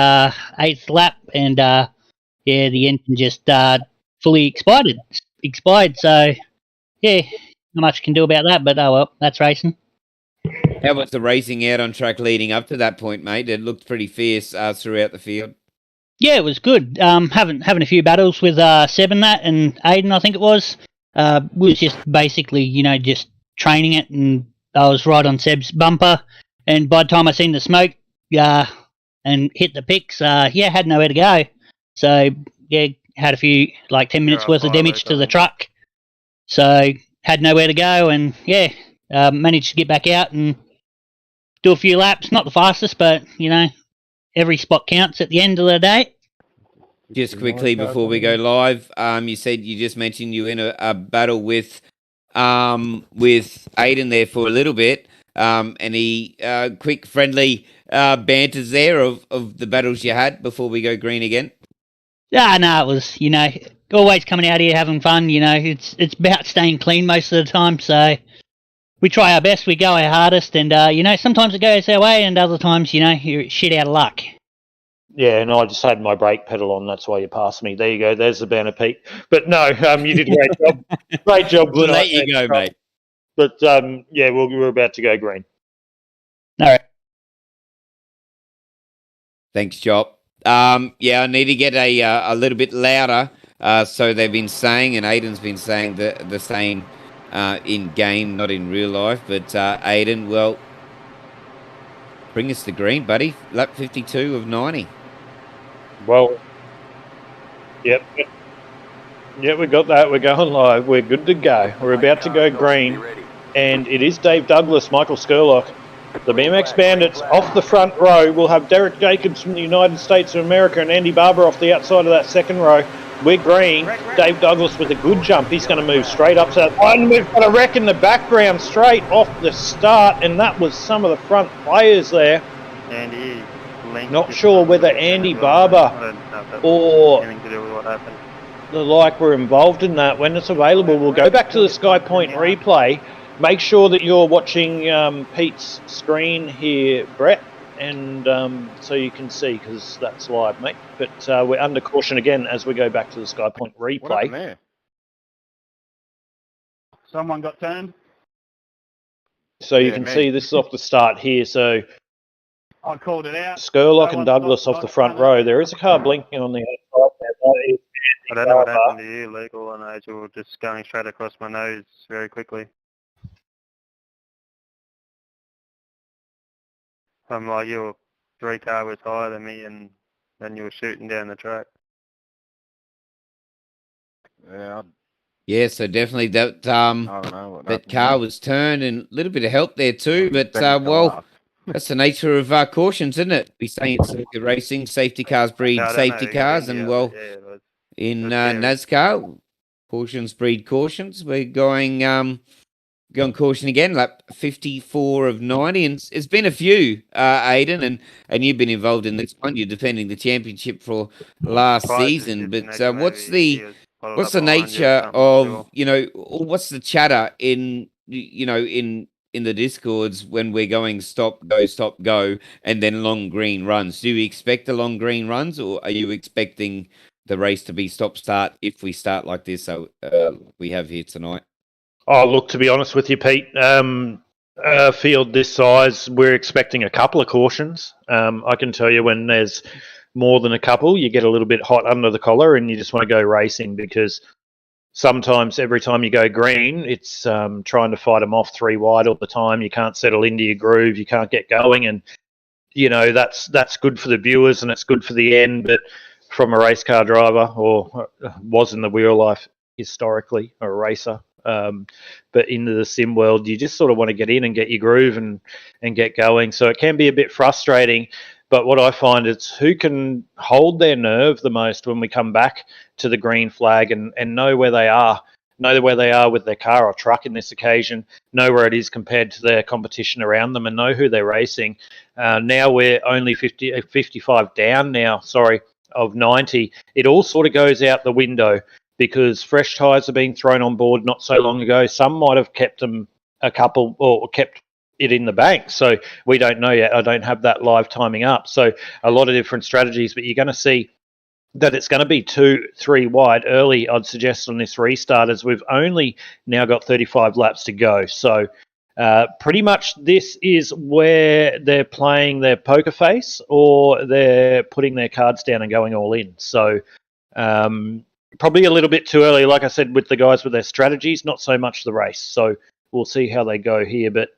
8th lap, and yeah, the engine just fully expired. So yeah, not much can do about that, but oh well, that's racing. How was the racing out on track leading up to that point, mate? It looked pretty fierce throughout the field. Yeah, it was good. Having a few battles with Seb and that, and Aiden, I think it was. We was just basically, just training it, and I was right on Seb's bumper. And by the time I seen the smoke, and hit the picks, had nowhere to go. So yeah, had a few 10 minutes worth of damage to the truck. So had nowhere to go, and managed to get back out and do a few laps. Not the fastest, but every spot counts at the end of the day. Just quickly before we go live, you said you just mentioned you were in a battle with Aiden there for a little bit. Any quick, friendly banters there of the battles you had before we go green again? No, it was always coming out here having fun. It's about staying clean most of the time. So we try our best, we go our hardest, and sometimes it goes our way, and other times you're shit out of luck. Yeah, and I just had my brake pedal on. That's why you passed me. There you go. There's the banner, Pete. But no, you did a great job. Great job. We'll let you go, mate. But we're about to go green. All right. Thanks, Jop. Yeah, I need to get a little bit louder. So they've been saying, and Aiden's been saying the same in game, not in real life. But Aiden, well, bring us the green, buddy. Lap 52 of 90. Well, yep. Yeah, we got that. We're going live. We're good to go. We're about to go green. And it is Dave Douglas, Michael Skurlock. The BMX Bandits off the front row. We'll have Derek Jacobs from the United States of America and Andy Barber off the outside of that second row. We're green. Dave Douglas with a good jump. He's going to move straight up to that one. We've got a wreck in the background straight off the start, and that was some of the front players there. Andy, not sure whether Andy Barber or the like were involved in that. When it's available, we'll go back to the Skypoynt replay. Make sure that you're watching Pete's screen here, Brett, and so you can see, because that's live, mate. But we're under caution again as we go back to the Skypoint replay. What happened there? Someone got turned. So you can see this is off the start here. So I called it out. Skurlock and Douglas off the front row. There is a car blinking on the outside. I don't know what happened to you, Legal and Nigel, just going straight across my nose very quickly. I'm like, your 3 car was higher than me, and then you were shooting down the track. Yeah, so definitely that that car was turned, and a little bit of help there too. But well, that's the nature of cautions, isn't it? We say it's circuit racing, safety cars breed safety cars, and well, in NASCAR, cautions breed cautions. We're going caution again, lap 54 of 90, and it's been a few, Aiden, and you've been involved in this one. You're defending the championship for last season, but what's the nature of, what's the chatter in the Discords when we're going stop, go, and then long green runs? Do you expect the long green runs, or are you expecting the race to be stop-start if we start like this we have here tonight? Oh, look, to be honest with you, Pete, a field this size, we're expecting a couple of cautions. I can tell you when there's more than a couple, you get a little bit hot under the collar and you just want to go racing, because sometimes every time you go green, it's trying to fight them off 3 wide all the time. You can't settle into your groove. You can't get going. And, that's good for the viewers and it's good for the end. But from a race car driver, or was in the real life historically, a racer, but into the sim world, you just sort of want to get in and get your groove and get going. So it can be a bit frustrating, but what I find is who can hold their nerve the most when we come back to the green flag and know where they are with their car or truck in this occasion, know where it is compared to their competition around them, and know who they're racing. Now we're only 55 down now, of 90. It all sort of goes out the window, because fresh tyres are being thrown on board not so long ago. Some might have kept them a couple, or kept it in the bank. So we don't know yet. I don't have that live timing up. So a lot of different strategies, but you're going to see that it's going to be 2-3 wide early, I'd suggest, on this restart, as we've only now got 35 laps to go. So pretty much this is where they're playing their poker face, or they're putting their cards down and going all in. So probably a little bit too early, like I said, with the guys with their strategies, not so much the race. So we'll see how they go here. But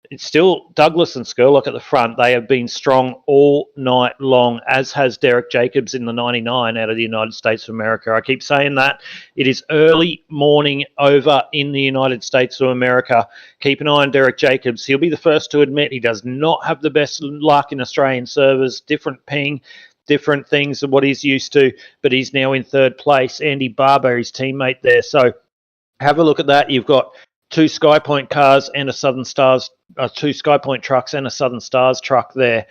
it's still Douglas and Skurlock at the front. They have been strong all night long, as has Derek Jacobs in the 99 out of the United States of America. I keep saying that. It is early morning over in the United States of America. Keep an eye on Derek Jacobs. He'll be the first to admit he does not have the best luck in Australian servers. Different ping, different things than what he's used to, but he's now in third place. Andy Barber, his teammate there. So have a look at that. You've got 2 Skypoint cars and a Southern Stars, 2 Skypoint trucks and a Southern Stars truck there,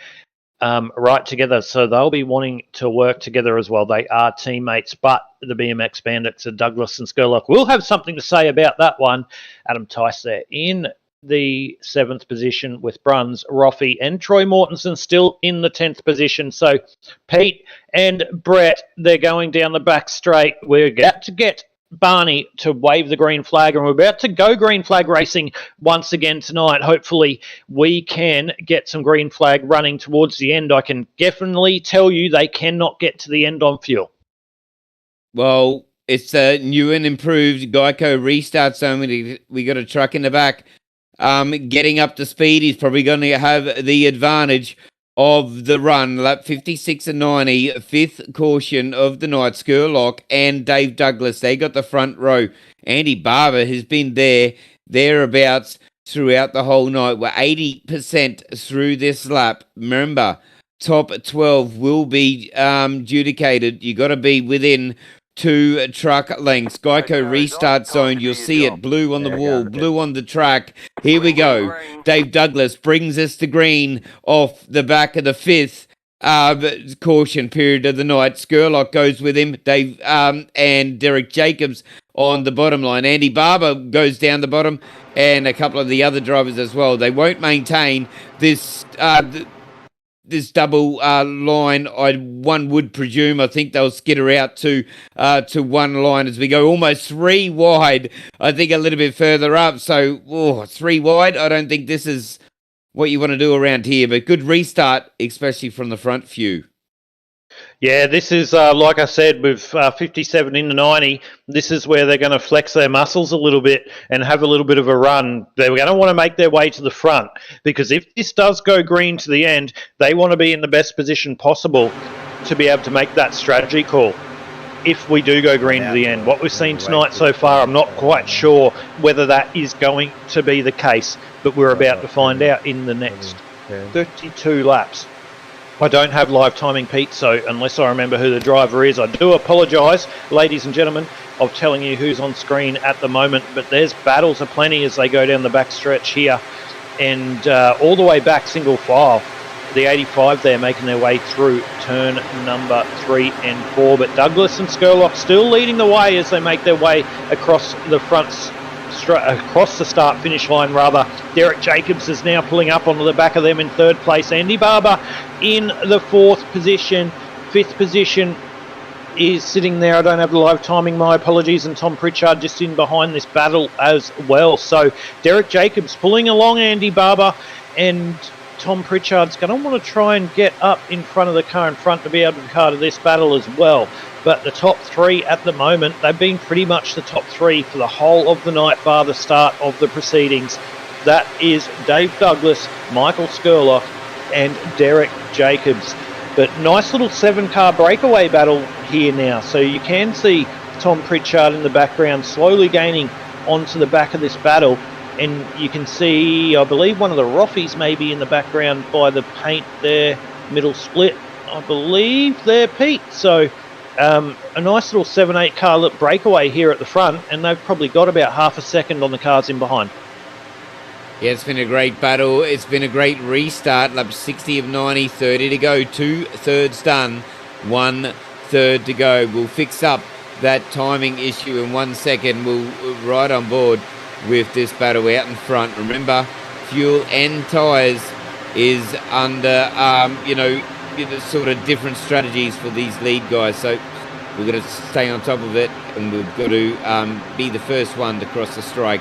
right together. So they'll be wanting to work together as well. They are teammates, but the BMX Bandits are Douglas and Skurlock. We'll have something to say about that one. Adam Tice there in the 7th position with Bruns, Roffey and Troy Mortensen still in the 10th position. So Pete and Brett, they're going down the back straight. We're about to get Barney to wave the green flag, and we're about to go green flag racing once again tonight. Hopefully we can get some green flag running towards the end. I can definitely tell you they cannot get to the end on fuel. Well, it's a new and improved Geico restart zone. We got a truck in the back. Getting up to speed, he's probably going to have the advantage of the run. Lap 56 and 90, fifth caution of the night. Skurlock and Dave Douglas, they got the front row. Andy Barber has been thereabouts throughout the whole night. We're 80% through this lap. Remember, top 12 will be adjudicated. You got to be within 2 truck lengths. Geico restart zone, you'll see it, blue on the wall, blue on the track. Here we go. Dave Douglas brings us to green off the back of the fifth caution period of the night. Skurlock goes with him. Dave and Derek Jacobs on the bottom line. Andy Barber goes down the bottom, and a couple of the other drivers as well. They won't maintain this double line. One would presume. I think they'll skitter out to one line as we go almost 3 wide. I think a little bit further up. So 3 wide. I don't think this is what you want to do around here. But good restart, especially from the front few. Yeah, this is, like I said, with 57 into 90, this is where they're going to flex their muscles a little bit and have a little bit of a run. They're going to want to make their way to the front, because if this does go green to the end, they want to be in the best position possible to be able to make that strategy call. If we do go green to the end, what we've seen tonight so far, I'm not quite sure whether that is going to be the case, but we're about to find out in the next 32 laps. I don't have live timing, Pete, so unless I remember who the driver is, I do apologise, ladies and gentlemen, of telling you who's on screen at the moment. But there's battles aplenty as they go down the back stretch here, and all the way back single file. The 85 there making their way through turn number 3 and 4. But Douglas and Skurlock still leading the way as they make their way across the across the start-finish line, rather. Derek Jacobs is now pulling up onto the back of them in 3rd place. Andy Barber in the 4th position. 5th position is sitting there. I don't have the live timing, my apologies. And Tom Pritchard just in behind this battle as well. So Derek Jacobs pulling along Andy Barber, and Tom Pritchard's going to want to try and get up in front of the car in front to be able to be part of this battle as well. But the top 3 at the moment, they've been pretty much the top 3 for the whole of the night bar the start of the proceedings. That is Dave Douglas, Michael Skurlock and Derek Jacobs. But nice little 7-car breakaway battle here now. So you can see Tom Pritchard in the background slowly gaining onto the back of this battle. And you can see, I believe, one of the Roffies maybe in the background by the paint there, middle split, I believe there, Pete. So a nice little 7-8 car breakaway here at the front, and they've probably got about half a second on the cars in behind. Yeah, it's been a great battle. It's been a great restart. Lap 60 of 90, 30 to go. 2/3 done, 1/3 to go. We'll fix up that timing issue in 1 second. We'll ride on board with this battle out in front. Remember, fuel and tyres is under, sort of different strategies for these lead guys. So we've got to stay on top of it, and we've got to be the first one to cross the strike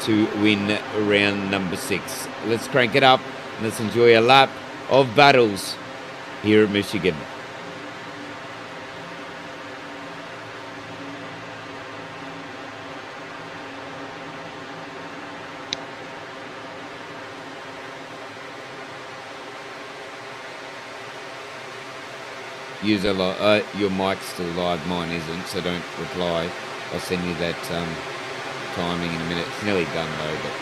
to win round number 6. Let's crank it up. Let's enjoy a lap of battles here at Michigan. Use your mic's still live, mine isn't, so don't reply. I'll send you that timing in a minute. It's nearly done though, but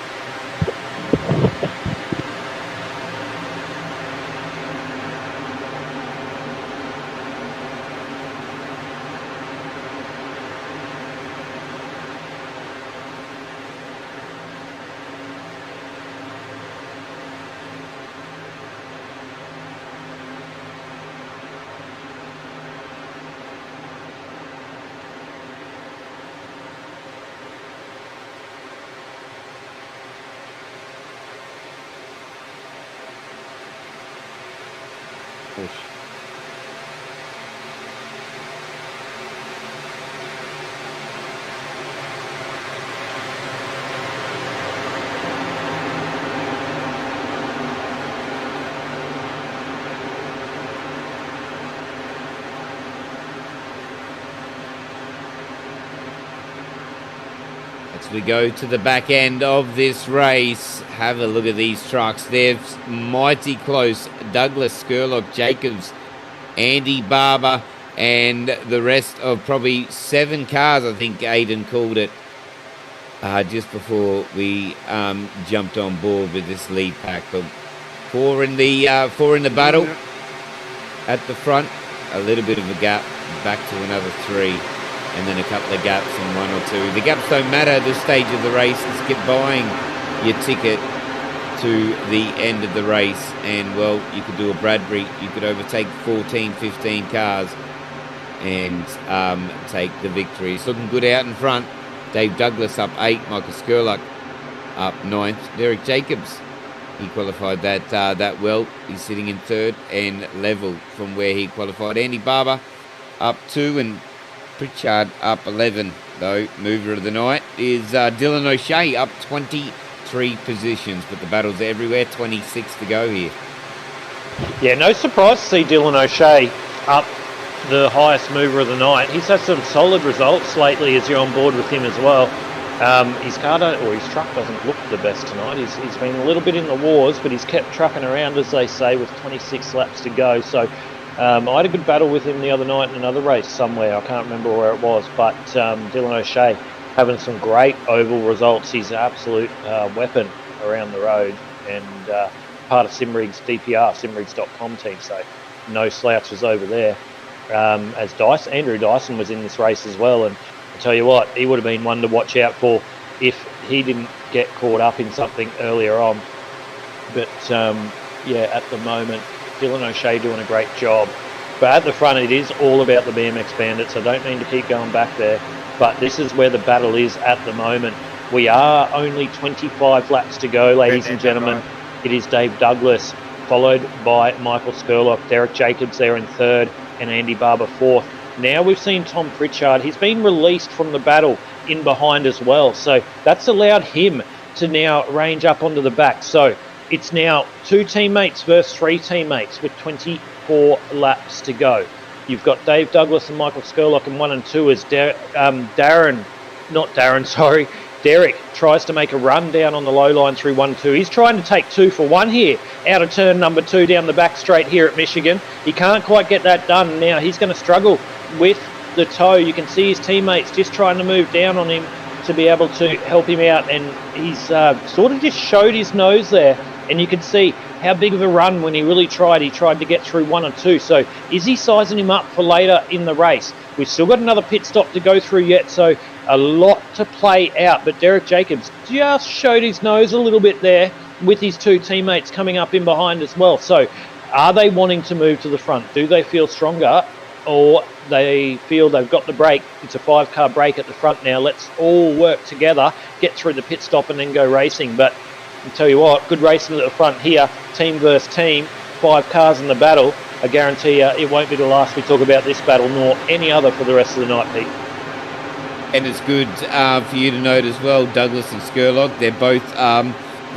As we go to the back end of this race, have a look at these trucks. They're mighty close. Douglas, Skurlock, Jacobs, Andy Barber, and the rest of probably 7 cars, I think Aidan called it, just before we jumped on board with this lead pack. But four in the battle at the front, a little bit of a gap, back to another 3, and then a couple of gaps on 1 or 2. The gaps don't matter at this stage of the race. Just get buying your ticket to the end of the race, and well, you could do a Bradbury. You could overtake 14, 15 cars and take the victory. It's looking good out in front. Dave Douglas up 8, Michael Skurlock up 9th. Derek Jacobs, he qualified that well. He's sitting in 3rd and level from where he qualified. Andy Barber up 2, and Pritchard up 11. Though mover of the night is Dylan O'Shea up 23 positions, but the battle's everywhere. 26 to go here. Yeah, no surprise to see Dylan O'Shea up the highest mover of the night. He's had some solid results lately as you're on board with him as well. His car his truck doesn't look the best tonight. He's been a little bit in the wars, but he's kept trucking around, as they say, with 26 laps to go. So I had a good battle with him the other night in another race somewhere. I can't remember where it was, but Dylan O'Shea having some great oval results. He's an absolute weapon around the road, and part of Simrig's DPR, simrigs.com team, so no slouches over there. As Andrew Dyson was in this race as well, and I tell you what, he would have been one to watch out for if he didn't get caught up in something earlier on. But yeah, at the moment, Dylan O'Shea doing a great job. But at the front, it is all about the BMX Bandits. I don't mean to keep going back there, but this is where the battle is at the moment. We are only 25 laps to go, ladies and gentlemen. It is Dave Douglas, followed by Michael Skurlock, Derek Jacobs there in 3rd, and Andy Barber 4th. Now we've seen Tom Pritchard. He's been released from the battle in behind as well. So that's allowed him to now range up onto the back. So it's now 2 teammates versus 3 teammates with 24 laps to go. You've got Dave Douglas and Michael Skurlock in 1 and 2 as Derek tries to make a run down on the low line through 1-2. He's trying to take 2 for 1 here out of turn number 2 down the back straight here at Michigan. He can't quite get that done. Now he's going to struggle with the toe. You can see his teammates just trying to move down on him to be able to help him out, and he's sort of just showed his nose there, and you can see how big of a run when he really tried. He tried to get through 1 or 2. So is he sizing him up for later in the race? We've still got another pit stop to go through yet, so a lot to play out. But Derek Jacobs just showed his nose a little bit there with his 2 teammates coming up in behind as well. So are they wanting to move to the front? Do they feel stronger, or they feel they've got the break? It's a 5-car break at the front now. Let's all work together, get through the pit stop and then go racing. But I'll tell you what, good racing at the front here, team versus team, 5 cars in the battle. I guarantee you it won't be the last we talk about this battle, nor any other for the rest of the night, Pete. And it's good for you to note as well, Douglas and Skurlock, they're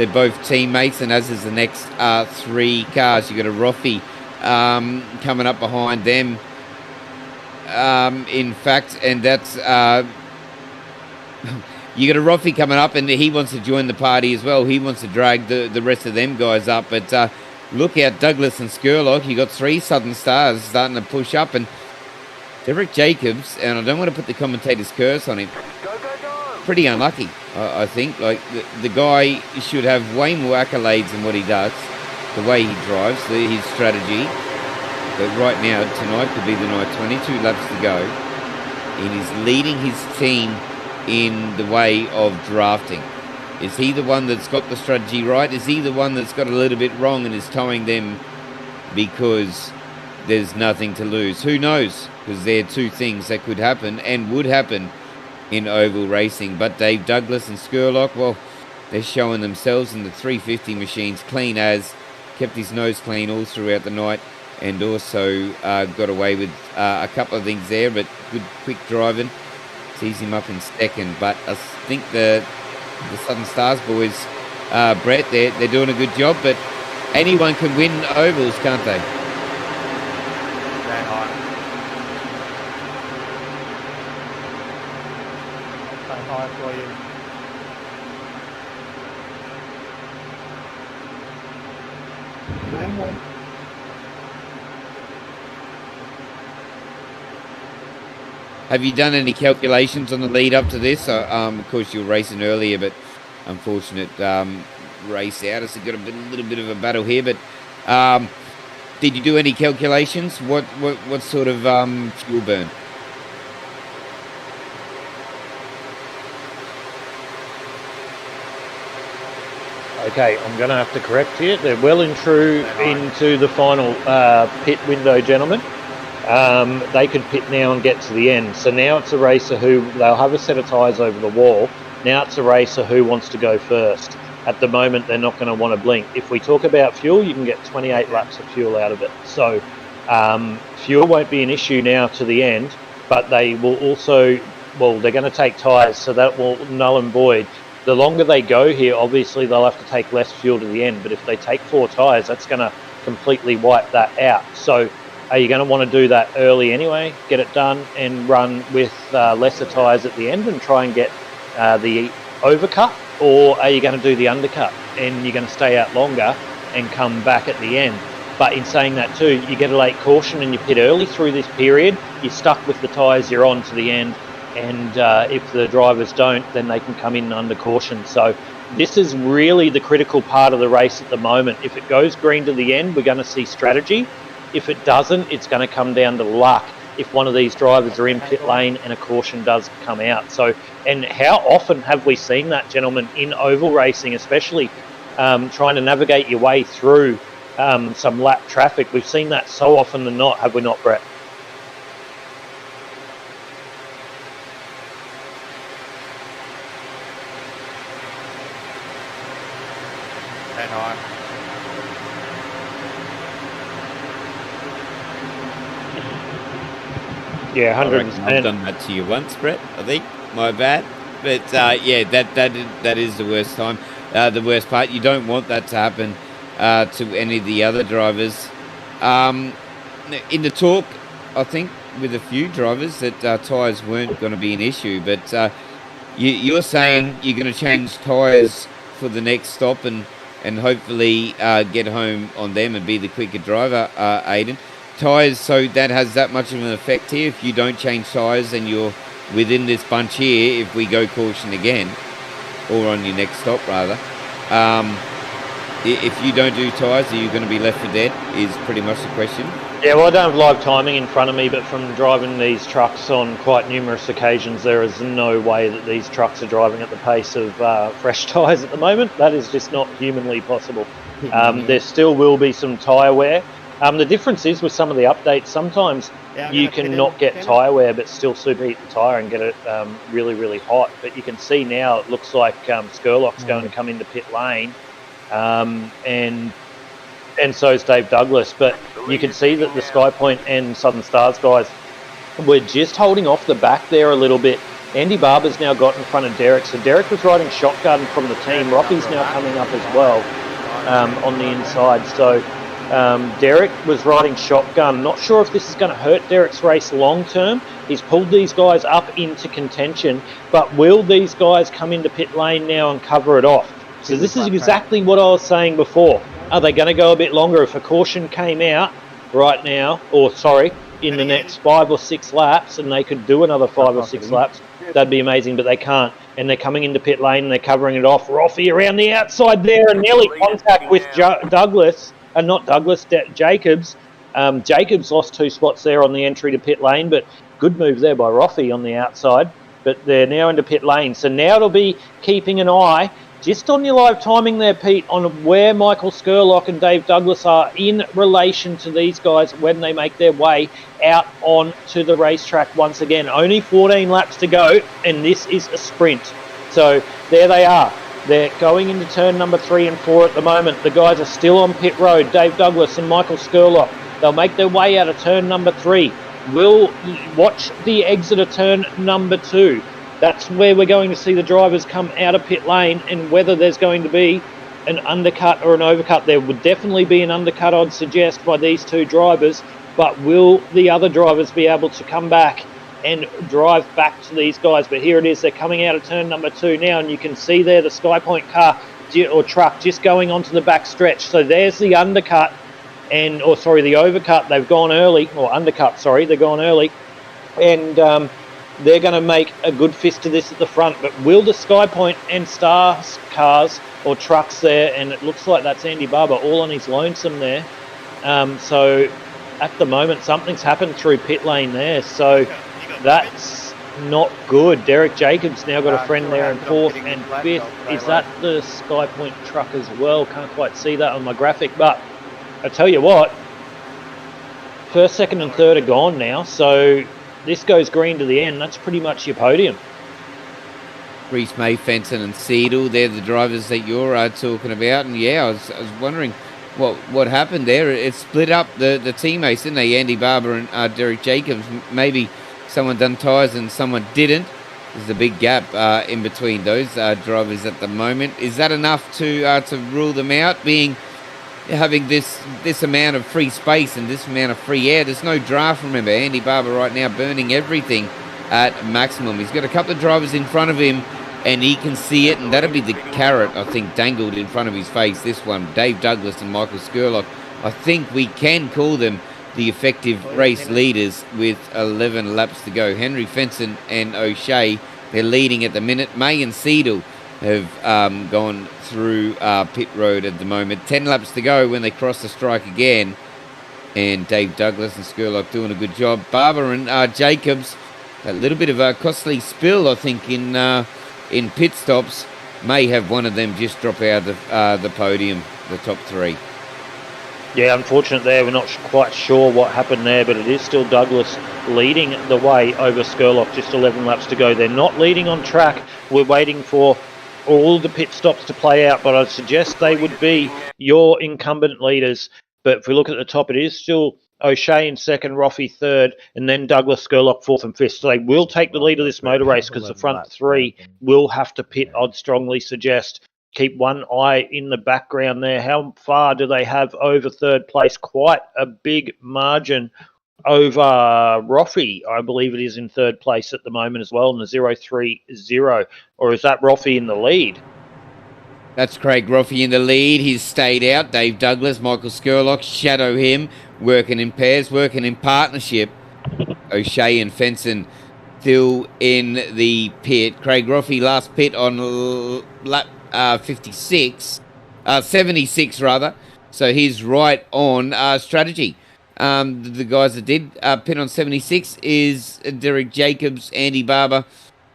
both teammates, and as is the next 3 cars. You've got a Roffey coming up behind them, in fact, and that's you got a Roffey coming up, and he wants to join the party as well. He wants to drag the rest of them guys up, but look out, Douglas and Skurlock. You got 3 Southern Stars starting to push up, and Derek Jacobs, and I don't want to put the commentator's curse on him, pretty unlucky, I think. Like, the guy should have way more accolades than what he does, the way he drives, his strategy. But right now, tonight could be the night. 22 laps to go, and he's leading his team in the way of drafting. Is he the one that's got the strategy right? Is he the one that's got a little bit wrong and is towing them because there's nothing to lose? Who knows? Because there are 2 things that could happen and would happen in oval racing. But Dave Douglas and Skurlock, well, they're showing themselves in the 350 machines, clean as, kept his nose clean all throughout the night, and also got away with a couple of things there, but good quick driving sees him up in 2nd. But I think the Southern Stars boys, Brett, they're doing a good job, but anyone can win ovals, can't they? Very high. Very high for you. Have you done any calculations on the lead up to this? Of course, you were racing earlier, but unfortunate race out. It's got a little bit of a battle here, but did you do any calculations? What sort of fuel burn? Okay, I'm going to have to correct here. They're well and true into the final pit window, gentlemen. They could pit now and get to the end. So now it's a racer who, they'll have a set of tyres over the wall. Now it's a racer who wants to go first. At the moment, they're not going to want to blink. If we talk about fuel, you can get 28 laps of fuel out of it. So fuel won't be an issue now to the end, but they will also, well, they're going to take tyres, so that will null and void. The longer they go here, obviously they'll have to take less fuel to the end, but if they take 4 tyres, that's going to completely wipe that out. So are you going to want to do that early anyway, get it done and run with lesser tyres at the end and try and get the overcut, or are you going to do the undercut and you're going to stay out longer and come back at the end? But in saying that too, you get a late caution and you pit early through this period, you're stuck with the tyres you're on to the end, and if the drivers don't, then they can come in under caution. So this is really the critical part of the race at the moment. If it goes green to the end, we're going to see strategy. If it doesn't, it's going to come down to luck if one of these drivers are in pit lane and a caution does come out. So, and how often have we seen that, gentlemen, in oval racing, especially trying to navigate your way through some lap traffic? We've seen that so often than not, have we not, Brett? Yeah, 100%. I've done that to you once, Brett, I think. My bad. But, yeah, that is the worst time. The worst part. You don't want that to happen to any of the other drivers. In the talk, I think, with a few drivers, that tyres weren't going to be an issue. But you're saying you're going to change tyres for the next stop and hopefully get home on them and be the quicker driver, Aiden. Tyres, so that has that much of an effect here. If you don't change tyres and you're within this bunch here, if we go caution again, or on your next stop rather, if you don't do tyres, are you going to be left for dead, is pretty much the question. Yeah, well, I don't have live timing in front of me, but from driving these trucks on quite numerous occasions, there is no way that these trucks are driving at the pace of fresh tyres at the moment. That is just not humanly possible. There still will be some tyre wear. The difference is with some of the updates, sometimes you can not get tyre wear but still superheat the tyre and get it really, really hot. But you can see now it looks like Skurlock's going to come into pit lane, and so is Dave Douglas. But you can see that the Skypoynt and Southern Stars guys were just holding off the back there a little bit. Andy Barber's now got in front of Derek. So Derek was riding shotgun from the team. Roffy's now coming up as well on the inside. So Derek was riding shotgun. Not sure if this is going to hurt Derek's race long term. He's pulled these guys up into contention, but will these guys come into pit lane now and cover it off? So this is exactly what I was saying before. Are they going to go a bit longer? If a caution came out right now, or sorry, in the next 5 or 6 laps, and they could do another 5 or 6 laps, that'd be amazing, but they can't. And they're coming into pit lane and they're covering it off. Roffy around the outside there and nearly contact with Douglas. Not Douglas, Jacobs. Jacobs lost 2 spots there on the entry to pit lane, but good move there by Roffy on the outside. But they're now into pit lane. So now it'll be keeping an eye just on your live timing there, Pete, on where Michael Skurlock and Dave Douglas are in relation to these guys when they make their way out onto the racetrack once again. Only 14 laps to go, and this is a sprint. So there they are. They're going into turn number 3 and 4 at the moment. The guys are still on pit road, Dave Douglas and Michael Skurlock. They'll make their way out of turn number 3. We'll watch the exit of turn number 2. That's where we're going to see the drivers come out of pit lane, and whether there's going to be an undercut or an overcut. There would definitely be an undercut, I'd suggest, by these 2 drivers, but will the other drivers be able to come back and drive back to these guys? But here it is, they're coming out of turn number 2 now, and you can see there the Skypoynt car or truck just going onto the back stretch. So there's the undercut, the overcut. They've gone early, or undercut, sorry, they've gone early. And they're going to make a good fist of this at the front. But will the Skypoynt and Star cars or trucks there, and it looks like that's Andy Barber all on his lonesome there. So at the moment, something's happened through pit lane there. So that's not good. Derek Jacobs now got a friend there in fourth and fifth. Is that the Skypoynt truck as well? Can't quite see that on my graphic. But I tell you what, first, second and third are gone now. So this goes green to the end. That's pretty much your podium. Reese May, Fenton and Seidel, they're the drivers that you're talking about. And yeah, I was wondering what happened there. It split up the teammates, didn't they? Andy Barber and Derek Jacobs. Maybe someone done tyres and someone didn't. There's a big gap in between those drivers at the moment. Is that enough to rule them out, having this amount of free space and this amount of free air? There's no draft, remember. Andy Barber right now burning everything at maximum. He's got a couple of drivers in front of him and he can see it, and that'll be the carrot, I think, dangled in front of his face, this one. Dave Douglas and Michael Skurlock. I think we can call them the effective race leaders with 11 laps to go. Henry Fenton and O'Shea, they're leading at the minute. May and Seidel have gone through pit road at the moment. 10 laps to go when they cross the strike again. And Dave Douglas and Skurlock doing a good job. Barber and Jacobs, a little bit of a costly spill, I think, in pit stops. May have one of them just drop out of the podium, the top three. Yeah, unfortunate there. We're not quite sure what happened there, but it is still Douglas leading the way over Skurlock. Just 11 laps to go. They're not leading on track. We're waiting for all the pit stops to play out, but I'd suggest they would be your incumbent leaders. But if we look at the top, it is still O'Shea in second, Roffey third, and then Douglas, Skurlock fourth and fifth. So they will take the lead of this motor race because the front three will have to pit, I'd strongly suggest. Keep one eye in the background there. How far do they have over third place? Quite a big margin over Roffey. I believe it is in third place at the moment as well in the 0-3-0. Or is that Roffey in the lead? That's Craig Roffey in the lead. He's stayed out. Dave Douglas, Michael Skurlock shadow him. Working in pairs, working in partnership. O'Shea and Fenton still in the pit. Craig Roffey last pit on lap 76, 76 rather. So he's right on strategy. The guys that did pit on 76 is Derek Jacobs, Andy Barber,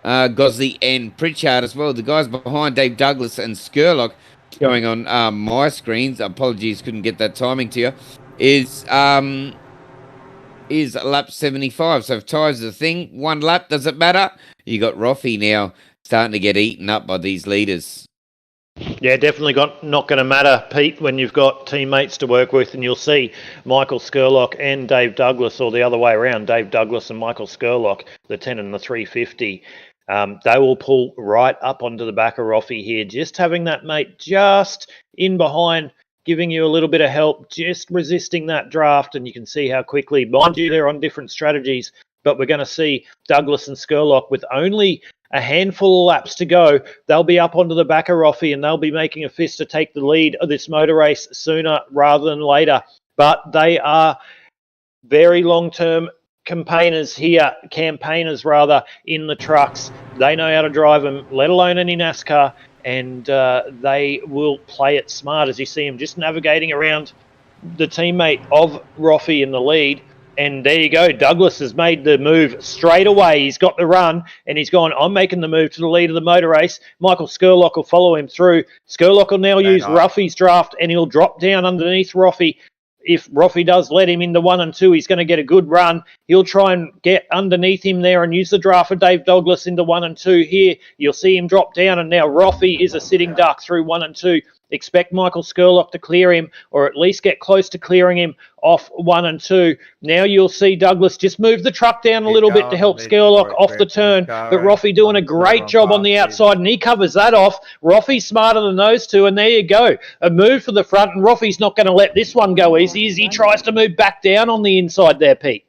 Gosley and Pritchard as well. The guys behind Dave Douglas and Skurlock, showing on my screens, apologies, couldn't get that timing to you, is lap 75. So if tyres are the thing, one lap, does it matter? You got Roffey now starting to get eaten up by these leaders. Yeah, definitely not going to matter, Pete, when you've got teammates to work with, and you'll see Michael Skurlock and Dave Douglas, or the other way around, Dave Douglas and Michael Skurlock, the 10 and the 350. They will pull right up onto the back of Roffey here, just having that mate just in behind, giving you a little bit of help, just resisting that draft, and you can see how quickly, mind you, they're on different strategies, but we're going to see Douglas and Skurlock with only a handful of laps to go. They'll be up onto the back of Roffey, and they'll be making a fist to take the lead of this motor race sooner rather than later. But they are very long-term campaigners in the trucks. They know how to drive them, let alone any NASCAR, and they will play it smart, as you see him just navigating around the teammate of Roffey in the lead. And there you go. Douglas has made the move straight away. He's got the run, and he's gone, I'm making the move to the lead of the motor race. Michael Skurlock will follow him through. Skurlock will now use Roffey's draft, and he'll drop down underneath Roffey. If Roffey does let him into 1 and 2, he's going to get a good run. He'll try and get underneath him there and use the draft for Dave Douglas into 1 and 2 here. You'll see him drop down, and now Roffey is a sitting duck through 1 and 2. Expect Michael Skurlock to clear him, or at least get close to clearing him off 1 and 2. Now you'll see Douglas just move the truck down a little bit to help Skurlock off the turn, but Roffey doing a great job on the outside, and he covers that off. Roffey's smarter than those two, and there you go. A move for the front, and Roffey's not going to let this one go easy as he tries to move back down on the inside there, Pete.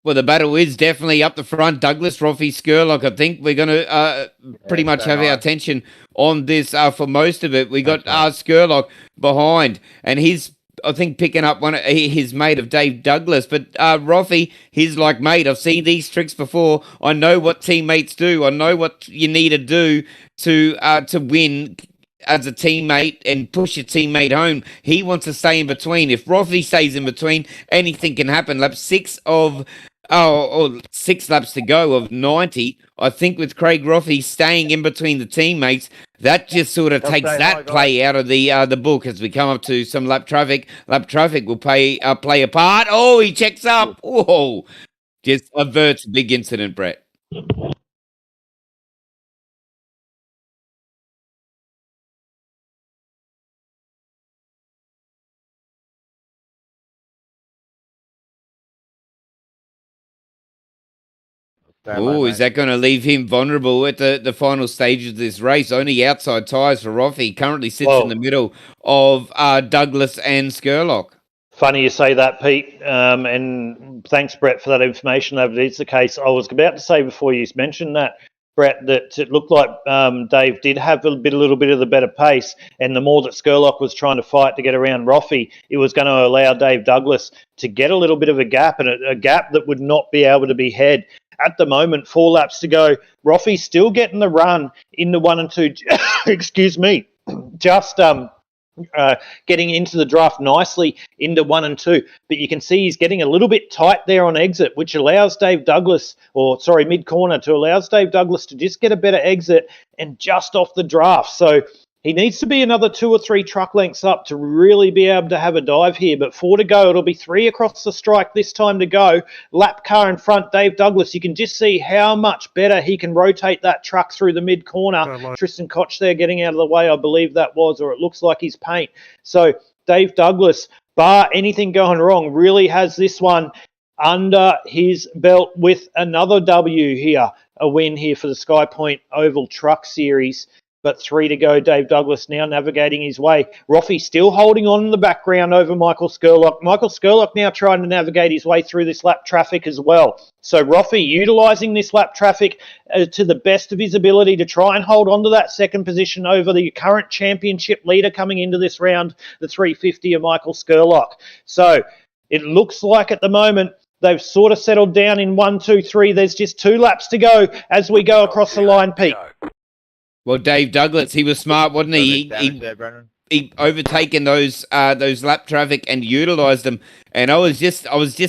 Well, the battle is definitely up the front. Douglas, Roffey, Skurlock. I think we're going to pretty much have our attention on this for most of it. We got Skurlock behind, and he's, I think, picking up his mate of Dave Douglas. But Roffey, he's like, mate, I've seen these tricks before. I know what teammates do. I know what you need to do to win as a teammate and push your teammate home. He wants to stay in between. If Roffey stays in between, anything can happen. Lap 6 of 6 laps to go of 90. I think with Craig Roffey staying in between the teammates, that just sort of takes that play out of the book as we come up to some lap traffic. Lap traffic will play a part. Oh, he checks up. Oh, just averts a big incident, Brett. Oh, is that going to leave him vulnerable at the final stage of this race? Only outside tyres for Roffey. Currently sits in the middle of Douglas and Skurlock. Funny you say that, Pete, and thanks, Brett, for that information. That is the case. I was about to say before you mentioned that, Brett, that it looked like Dave did have a little bit of the better pace, and the more that Skurlock was trying to fight to get around Roffey, it was going to allow Dave Douglas to get a little bit of a gap, and a gap that would not be able to be had. At the moment, 4 laps to go. Roffey's still getting the run in the 1 and 2. Excuse me. Just getting into the draft nicely into 1 and 2. But you can see he's getting a little bit tight there on exit, which allows Dave Douglas, mid-corner, to allows Dave Douglas to just get a better exit and just off the draft. So he needs to be another 2 or 3 truck lengths up to really be able to have a dive here. But 4 to go. It'll be 3 across the strike this time to go. Lap car in front, Dave Douglas. You can just see how much better he can rotate that truck through the mid-corner. Tristan Koch there getting out of the way, I believe that was, or it looks like his paint. So Dave Douglas, bar anything going wrong, really has this one under his belt with another W here. A win here for the Skypoynt Oval Truck Series. But 3 to go. Dave Douglas now navigating his way. Roffey still holding on in the background over Michael Skurlock. Michael Skurlock now trying to navigate his way through this lap traffic as well. So Roffey utilising this lap traffic to the best of his ability to try and hold on to that second position over the current championship leader coming into this round, the 350 of Michael Skurlock. So it looks like at the moment they've sort of settled down in 1, 2, 3. There's just 2 laps to go as we go across the line, Pete. Well, Dave Douglas, he was smart, wasn't he? He overtaken those lap traffic and utilised them. And I was just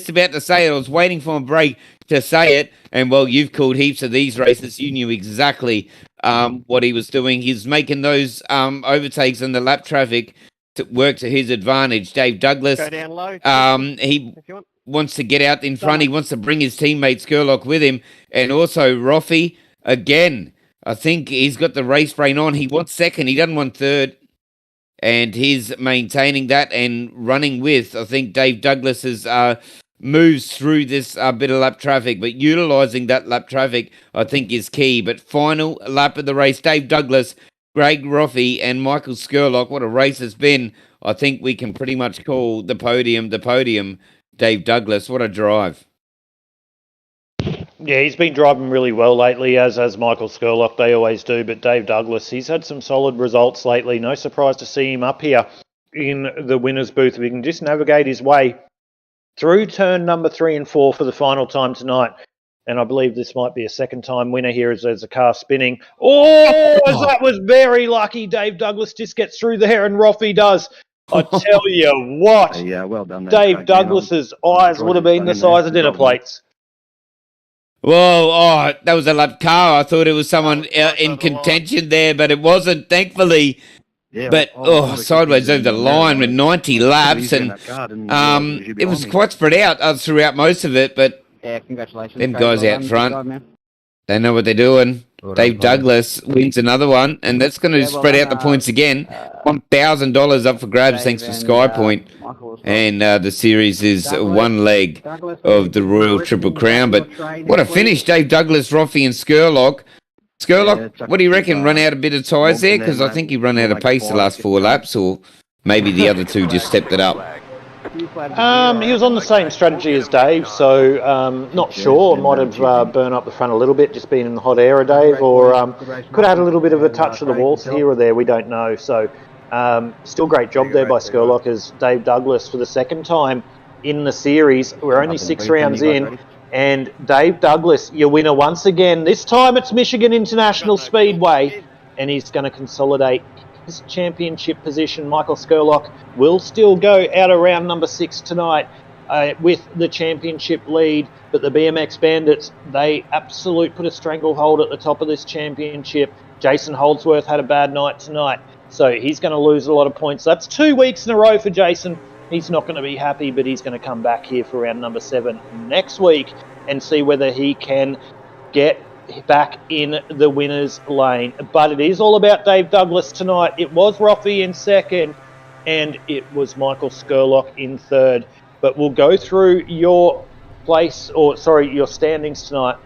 about to say it. I was waiting for a break to say it. And well, you've called heaps of these races. You knew exactly what he was doing. He's making those overtakes in the lap traffic to work to his advantage. Dave Douglas, Go down low. He wants to get out in front. He wants to bring his teammate Skurlock with him, and also Roffey again. I think he's got the race brain on. He wants second. He doesn't want third. And he's maintaining that and running with, I think, Dave Douglas's moves through this bit of lap traffic. But utilising that lap traffic, I think, is key. But final lap of the race, Dave Douglas, Greg Roffey and Michael Skurlock. What a race it's been. I think we can pretty much call the podium. Dave Douglas, what a drive. Yeah, he's been driving really well lately, as Michael Skurlock. They always do. But Dave Douglas, he's had some solid results lately. No surprise to see him up here in the winner's booth. We can just navigate his way through turn number 3 and 4 for the final time tonight. And I believe this might be a second-time winner here as there's a car spinning. Oh, that was very lucky. Dave Douglas just gets through there, and Roffey does. I tell you what, Yeah, well done. Dave Douglas's eyes would have been the size of dinner plates. Well, that was a lap car. I thought it was someone in contention there, but it wasn't, thankfully. Yeah, but, sideways over the line with 90 laps, and it was quite spread out throughout most of it, but yeah, congratulations. them guys out front, they know what they're doing. Dave Douglas wins another one, and that's going to spread out the points again. $1,000 up for grabs, thanks for Skypoint. And the series is one leg of the Royal Triple Crown. But what a finish, Dave Douglas, Roffey and Skurlock. Skurlock, what do you reckon? Run out a bit of tyres there? Because I think he run out of pace the last 4 laps, or maybe the other two just stepped it up. He was on the same strategy as Dave, so not sure. Might have burned up the front a little bit, just being in the hot air of Dave, or could have had a little bit of a touch of the walls here or there. We don't know. So still great job there by Skurlock as Dave Douglas for the second time in the series. We're only 6 rounds in, and Dave Douglas, your winner once again. This time it's Michigan International Speedway, and he's going to consolidate his championship position. Michael Skurlock will still go out around number 6 tonight with the championship lead, but the BMX Bandits, they absolutely put a stranglehold at the top of this championship. Jason Holdsworth had a bad night tonight, so he's going to lose a lot of points. That's 2 weeks in a row for Jason. He's not going to be happy, but he's going to come back here for round number 7 next week and see whether he can get back in the winner's lane. But it is all about Dave Douglas tonight. It was Roffey in second, and it was Michael Skurlock in third. But we'll go through your standings tonight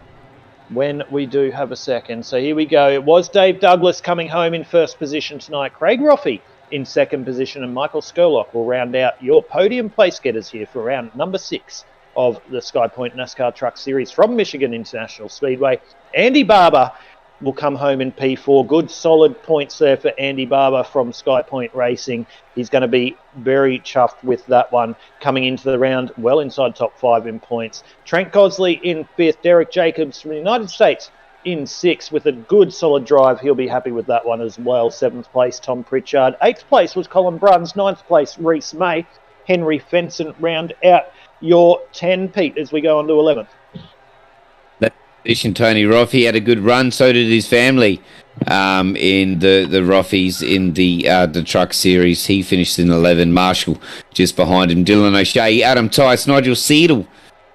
when we do have a second. So here we go. It was Dave Douglas coming home in first position tonight. Craig Roffey in second position, and Michael Skurlock will round out your podium place getters here for round number 6 of the Skypoynt NASCAR Truck Series from Michigan International Speedway. Andy Barber will come home in P4. Good solid points there for Andy Barber from Skypoynt Racing. He's going to be very chuffed with that one, coming into the round well inside top 5 in points. Trent Gosley in 5th. Derek Jacobs from the United States in 6th with a good solid drive. He'll be happy with that one as well. 7th place, Tom Pritchard. 8th place was Colin Bruns. 9th place, Reese May. Henry Fenson round out your 10, Pete, as we go on to 11th. That position, Tony Roffey had a good run. So did his family in the Roffeys in the truck series. He finished in 11. Marshall just behind him. Dylan O'Shea, Adam Tice, Nigel Seidel,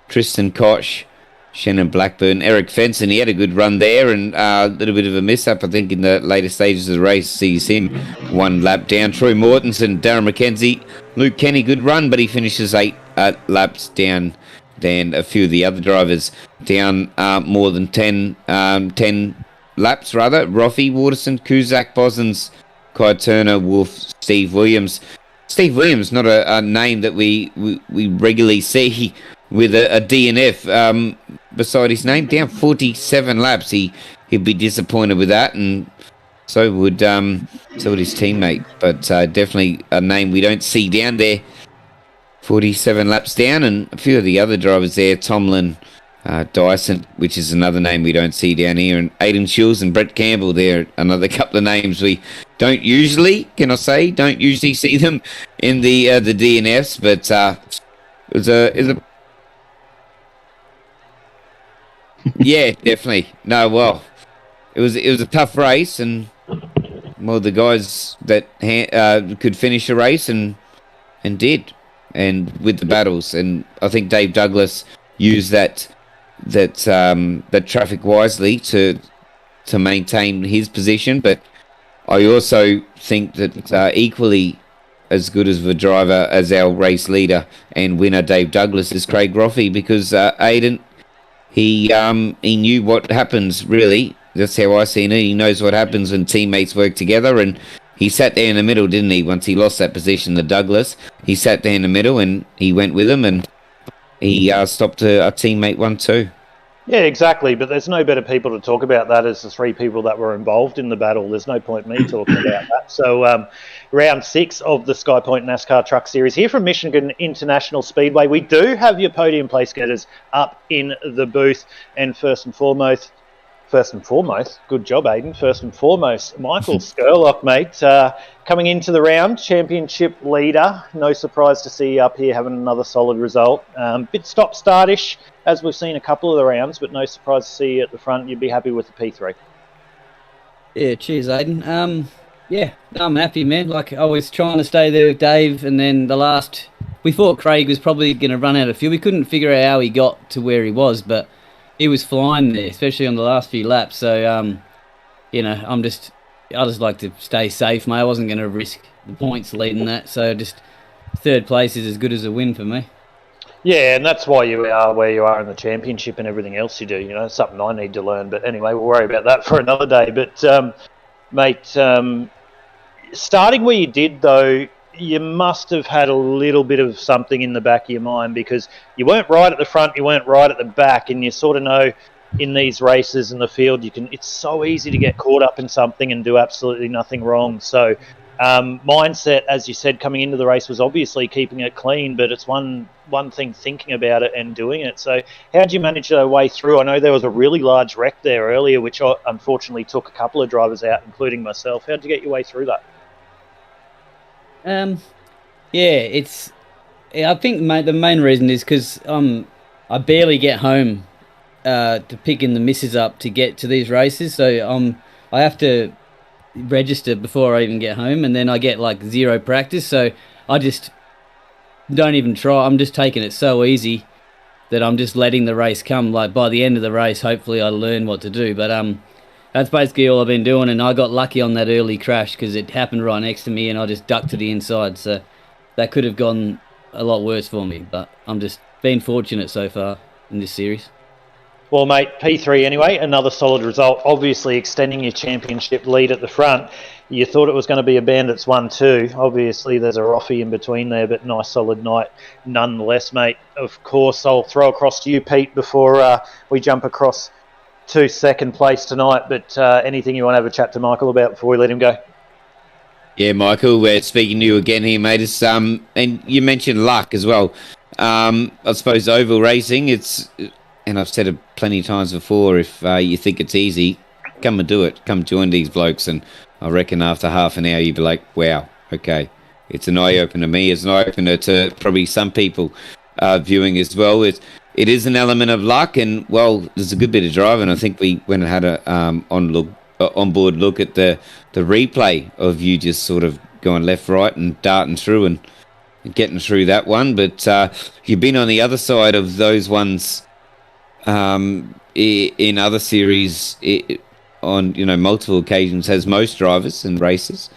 Tristan Koch, Shannon Blackburn, Eric Fenson. He had a good run there, and a little bit of a mishap, I think, in the later stages of the race. Sees him 1 lap down. Troy Mortensen, Darren McKenzie, Luke Kenny, good run, but he finishes 8 laps down than a few of the other drivers, down more than 10 laps rather. Roffey, Waterson, Kuzak, Bosens, Kai Turner, Wolf, Steve Williams. Steve Williams, not a name that we regularly see with a DNF beside his name. Down 47 laps. He'd be disappointed with that, and so would his teammate. But definitely a name we don't see down there. 47 laps down, and a few of the other drivers there, Tomlin, Dyson, which is another name we don't see down here, and Aidan Shields and Brett Campbell there, another couple of names we don't usually see them in the DNFs, but it was a yeah, definitely. No, well, it was a tough race, and well, the guys that could finish a race and did, and with the battles, and I think Dave Douglas used that traffic wisely to maintain his position. But I also think that equally as good as the driver as our race leader and winner Dave Douglas is Craig Roffey, because Aidan, he knew what happens, really. That's how I seen it. He knows what happens when teammates work together, and he sat there in the middle, didn't he? Once he lost that position to Douglas, he sat there in the middle and he went with him, and he stopped a teammate 1-2. Yeah, exactly. But there's no better people to talk about that as the 3 people that were involved in the battle. There's no point me talking about that. So round 6 of the Skypoynt NASCAR Truck Series here from Michigan International Speedway. We do have your podium place getters up in the booth. And first and foremost, good job, Aidan. First and foremost, Michael Skurlock, mate, coming into the round, championship leader. No surprise to see you up here having another solid result. Bit stop-startish, as we've seen a couple of the rounds, but no surprise to see you at the front. You'd be happy with the P3. Yeah, cheers, Aidan. Yeah, I'm happy, man. Like, I was trying to stay there with Dave, and then we thought Craig was probably going to run out of fuel. We couldn't figure out how he got to where he was, but he was flying there, especially on the last few laps. So, I just like to stay safe, mate. I wasn't going to risk the points leading that. So, just third place is as good as a win for me. Yeah, and that's why you are where you are in the championship and everything else you do. You know, it's something I need to learn. But anyway, we'll worry about that for another day. But, mate, starting where you did, though, you must have had a little bit of something in the back of your mind, because you weren't right at the front, you weren't right at the back, and you sort of know in these races in the field, it's so easy to get caught up in something and do absolutely nothing wrong. So mindset, as you said, coming into the race was obviously keeping it clean, but it's one thing thinking about it and doing it. So how did you manage your way through? I know there was a really large wreck there earlier, which unfortunately took a couple of drivers out, including myself. How did you get your way through that? I think the main reason is because I barely get home to picking the misses up to get to these races, so I have to register before I even get home, and then I get like zero practice, so I just don't even try. I'm just taking it so easy that I'm just letting the race come. Like by the end of the race, hopefully I learn what to do, but that's basically all I've been doing, and I got lucky on that early crash because it happened right next to me and I just ducked to the inside, so that could have gone a lot worse for me, but I'm just been fortunate so far in this series. Well, mate, P3 anyway, another solid result. Obviously extending your championship lead at the front. You thought it was going to be a Bandits 1-2. Obviously there's a Roffy in between there, but nice solid night nonetheless, mate. Of course, I'll throw across to you, Pete, before we jump across to second place tonight. But anything you want to have a chat to Michael about before we let him go? Yeah, Michael, we're speaking to you again here, mate. It's, and you mentioned luck as well. I suppose oval racing, and I've said it plenty of times before, if you think it's easy, come and do it. Come join these blokes, and I reckon after half an hour you'll be like, wow, okay. It's an eye-opener to me. It's an eye-opener to probably some people viewing as well. It is an element of luck, and, well, there's a good bit of driving. I think we went and had a on-board look at the replay of you just sort of going left, right, and darting through and getting through that one. But you've been on the other side of those ones in other series on multiple occasions, as most drivers and racers.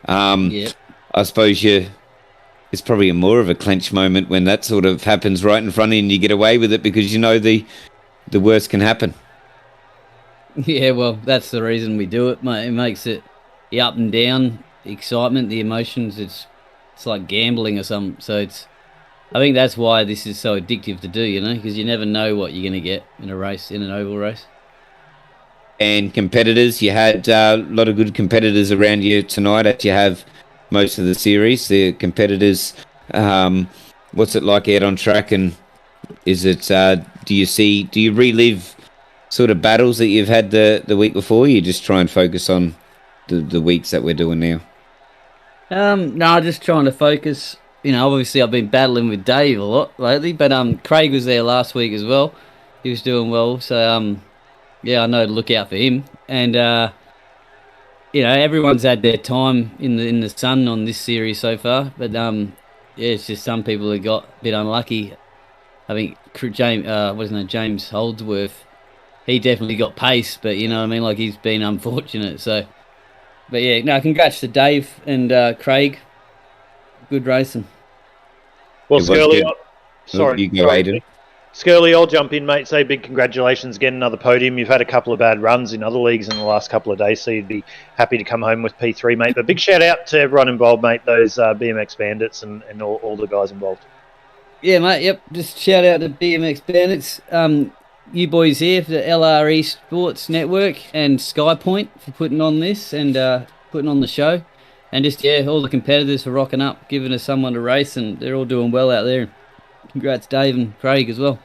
I suppose it's probably more of a clench moment when that sort of happens right in front of you and you get away with it, because the worst can happen. Yeah, well, that's the reason we do it, mate. It makes it the up and down, the excitement, the emotions. It's like gambling or something. So I think that's why this is so addictive to do, because you never know what you're going to get in a race, in an oval race. And competitors, you had a lot of good competitors around you tonight, as you have most of the series. The competitors, what's it like out on track, and is it, do you relive sort of battles that you've had the week before? You just try and focus on the weeks that we're doing now? No, just trying to focus. Obviously I've been battling with Dave a lot lately, but Craig was there last week as well. He was doing well, so I know to look out for him. And everyone's had their time in the sun on this series so far, but it's just some people have got a bit unlucky. I think James Holdsworth, he definitely got pace, but like he's been unfortunate. So, but yeah, no, congrats to Dave and Craig. Good racing. Well, Skirley, sorry, you go, Aiden. Skirley, I'll jump in, mate. Say big congratulations again, another podium. You've had a couple of bad runs in other leagues in the last couple of days, so you'd be happy to come home with P3, mate. But big shout out to everyone involved, mate. Those BMX Bandits and all the guys involved. Yeah, mate. Yep. Just shout out to BMX Bandits. You boys here for the LRE Sports Network and Skypoynt for putting on this and putting on the show. And just, all the competitors for rocking up, giving us someone to race, and they're all doing well out there. Congrats, Dave and Craig, as well.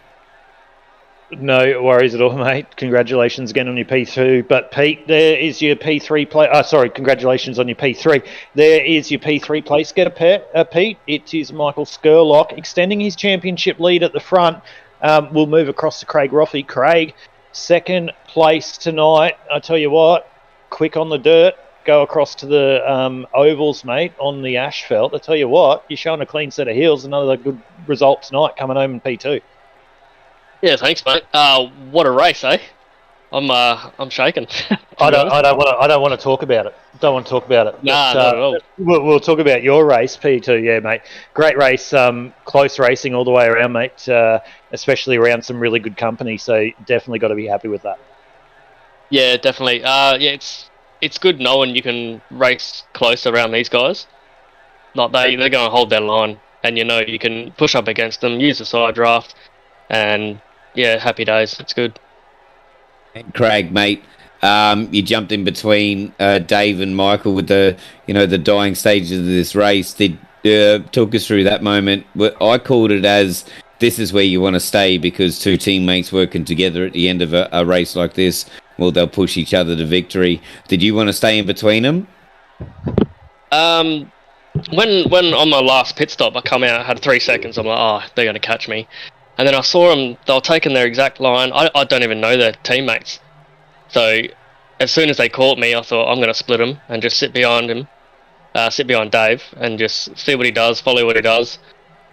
No worries at all, mate. Congratulations again on your P2. But, Pete, there is your P3 play. Congratulations on your P3. There is your P3 place getter, Pete. It is Michael Skurlock extending his championship lead at the front. We'll move across to Craig Roffey. Craig, second place tonight. I tell you what, quick on the dirt. Go across to the ovals, mate, on the asphalt. I tell you what, you're showing a clean set of heels. Another good result tonight, coming home in P2. Yeah, thanks, mate. What a race, eh? I'm shaking. I don't want to talk about it. Don't want to talk about it. Nah, not at all. We'll talk about your race, P2. Yeah, mate. Great race. Close racing all the way around, mate. Especially around some really good company. So definitely got to be happy with that. Yeah, definitely. It's good knowing you can race close around these guys. Like they're going to hold their line, and you know you can push up against them, use the side draft, and yeah, happy days. It's good. And Craig, mate, you jumped in between Dave and Michael with the dying stages of this race. Did talk us through that moment? I called it as this is where you want to stay, because two teammates working together at the end of a race like this, well, they'll push each other to victory. Did you want to stay in between them? When on my last pit stop, I come out, I had 3 seconds. I'm like, oh, they're going to catch me. And then I saw them, they were taking their exact line. I don't even know their teammates. So as soon as they caught me, I thought I'm going to split them and just sit behind him, sit behind Dave, and just see what he does, follow what he does.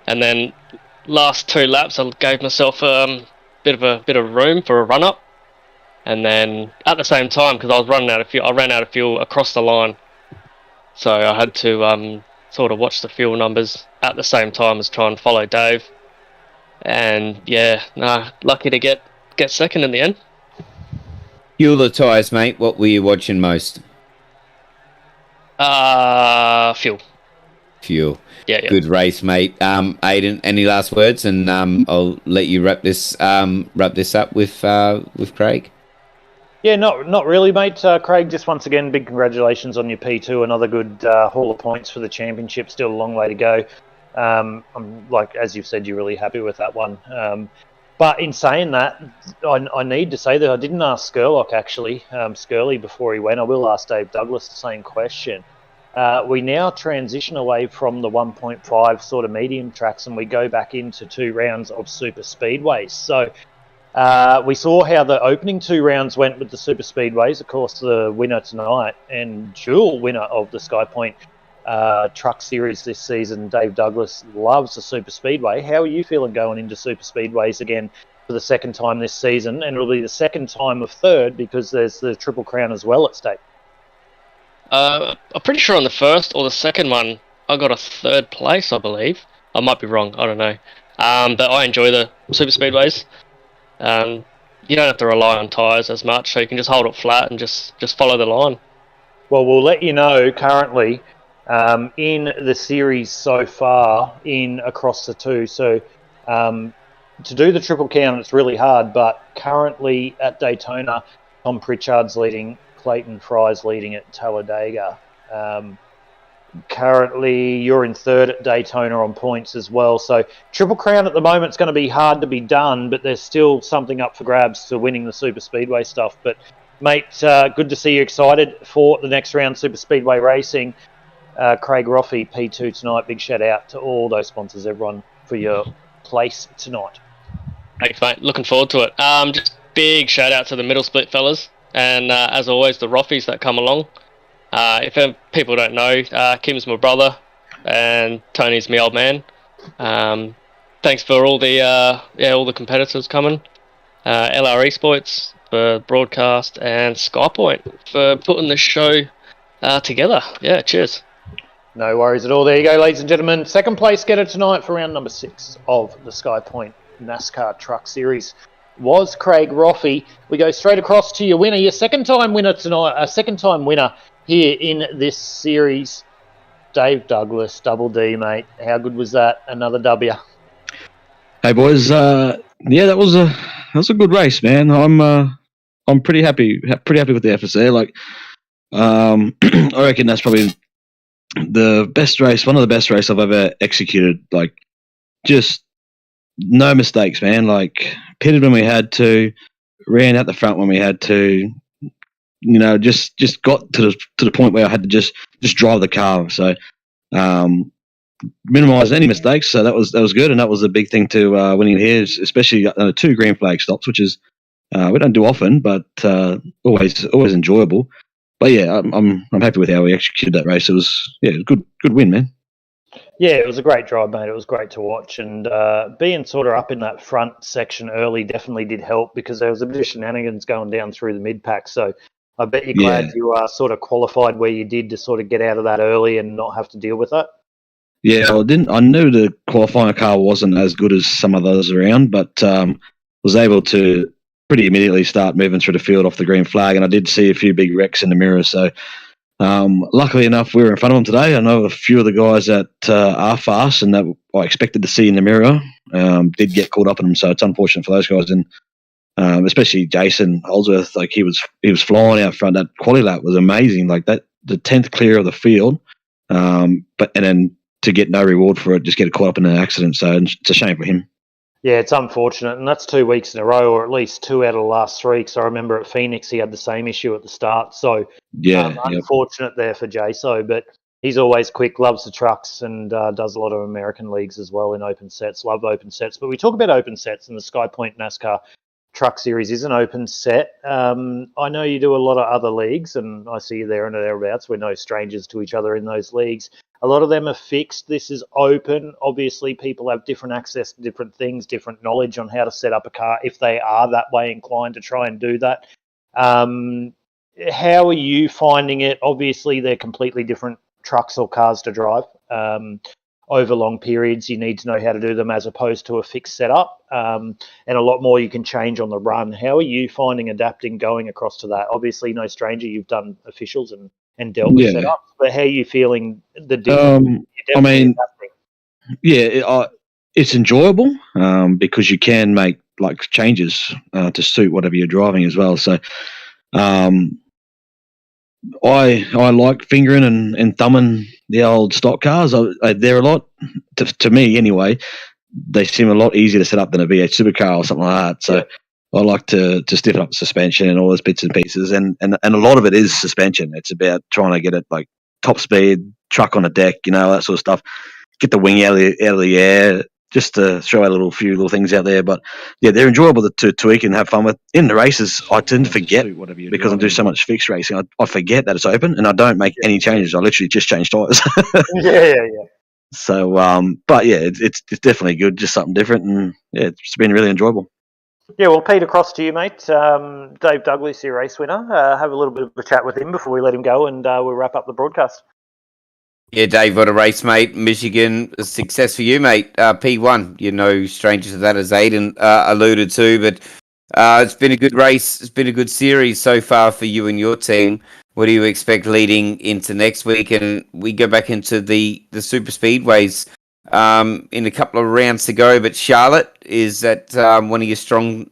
And then last 2 laps, I gave myself a bit of room for a run up. And then at the same time, because I was running out of fuel, I ran out of fuel across the line. So I had to sort of watch the fuel numbers at the same time as try and follow Dave. And yeah, lucky to get second in the end. Fuel or tyres, mate? What were you watching most? Fuel. Fuel. Yeah. Good race, mate. Aiden, any last words? And I'll let you wrap this up with Craig. Yeah, not really, mate. Craig, just once again, big congratulations on your P2. Another good haul of points for the championship. Still a long way to go. I'm like, as you've said, you're really happy with that one. But in saying that, I need to say that I didn't ask Skurlock, actually, Skurley, before he went. I will ask Dave Douglas the same question. We now transition away from the 1.5 sort of medium tracks, and we go back into 2 rounds of super speedways. So we saw how the opening 2 rounds went with the super speedways. Of course, the winner tonight and dual winner of the Skypoynt truck series this season, Dave Douglas, loves the super speedway. How are you feeling going into super speedways again for the second time this season? And it'll be the second time of third, because there's the Triple Crown as well at stake. I'm pretty sure on the first or the second one, I got a 3rd place, I believe. I might be wrong, I don't know. But I enjoy the super speedways. You don't have to rely on tyres as much, so you can just hold it flat and just follow the line. Well, we'll let you know currently in the series so far across the 2. So to do the triple count, it's really hard, but currently at Daytona, Tom Pritchard's leading, Clayton Fry's leading at Talladega. Currently, you're in 3rd at Daytona on points as well. So Triple Crown at the moment is going to be hard to be done, but there's still something up for grabs to winning the Super Speedway stuff. But, mate, good to see you excited for the next round Super Speedway racing. Craig Roffey, P2 tonight. Big shout out to all those sponsors, everyone, for your place tonight. Thanks, mate. Looking forward to it. Just big shout out to the middle split fellas. And as always, the Roffies that come along. If people don't know, Kim's my brother, and Tony's my old man. Thanks for all the competitors coming. LR Esports for broadcast, and Skypoynt for putting the show together. Yeah, cheers. No worries at all. There you go, ladies and gentlemen. Second place getter tonight for round number 6 of the Skypoynt NASCAR Truck Series was Craig Roffey. We go straight across to your winner, your second-time winner tonight, a second-time winner here in this series, Dave Douglas, Double D, mate. How good was that? Another W. Hey boys, yeah, that was a good race, man. I'm pretty happy with the efforts there. Like, I reckon that's probably the best race, one of the best races I've ever executed. Like, just no mistakes, man. Like, pitted when we had to, ran out the front when we had to. You know, just got to the point where I had to just drive the car. So, minimise any mistakes. So that was good, and that was a big thing to winning here, especially 2 green flag stops, which is we don't do often, but always enjoyable. But yeah, I'm happy with how we executed that race. It was good win, man. Yeah, it was a great drive, mate. It was great to watch, and being sort of up in that front section early definitely did help, because there was a bit of shenanigans going down through the mid pack. So I bet you're glad you sort of qualified where you did to sort of get out of that early and not have to deal with that. Yeah, I knew the qualifying car wasn't as good as some of those around, but was able to pretty immediately start moving through the field off the green flag, and I did see a few big wrecks in the mirror. So Luckily enough, we were in front of them today. I know a few of the guys that are fast and that I expected to see in the mirror did get caught up in them, so it's unfortunate for those guys. And especially Jason Holdsworth, like he was flying out front. That quality lap was amazing. Like that, the 10th clear of the field, and then to get no reward for it, just get caught up in an accident. So it's a shame for him. Yeah, it's unfortunate, and that's 2 weeks in a row, or at least 2 out of the last 3. Because I remember at Phoenix he had the same issue at the start. So unfortunate there for Jaso, but he's always quick, loves the trucks, and does a lot of American leagues as well in open sets. Love open sets. But we talk about open sets, and the Skypoynt NASCAR Truck Series is an open set. I know you do a lot of other leagues, and I see you there and thereabouts. We're no strangers to each other in those leagues. A lot of them are fixed. This is open. Obviously, people have different access to different things, different knowledge on how to set up a car if they are that way inclined to try and do that. How are you finding it? Obviously, they're completely different trucks or cars to drive. Over long periods, you need to know how to do them as opposed to a fixed setup, and a lot more you can change on the run. How are you finding adapting going across to that? Obviously, no stranger, you've done officials and dealt with setups, but how are you feeling the difference? I mean, it's enjoyable because you can make like changes to suit whatever you're driving as well. So I like fingering and thumbing the old stock cars. They're a lot, to me anyway, they seem a lot easier to set up than a V8 supercar or something like that. So I like to stiffen up the suspension and all those bits and pieces. And a lot of it is suspension. It's about trying to get it like top speed, truck on a deck, that sort of stuff. Get the wing out of the air, just to throw out a few little things out there. But yeah, they're enjoyable to tweak and have fun with. In the races, I tend to forget because I do so much fixed racing. I forget that it's open, and I don't make any changes. I literally just change tyres. Yeah. So, but yeah, it's definitely good, just something different, and yeah, it's been really enjoyable. Yeah, well, Pete, across to you, mate. Dave Douglas, your race winner. Have a little bit of a chat with him before we let him go, and we'll wrap up the broadcast. Yeah, Dave, what a race, mate. Michigan, a success for you, mate. P1, you're no stranger to that, as Aiden alluded to, but it's been a good race. It's been a good series so far for you and your team. What do you expect leading into next week? And we go back into the super speedways in a couple of rounds to go, but Charlotte, is that one of your strong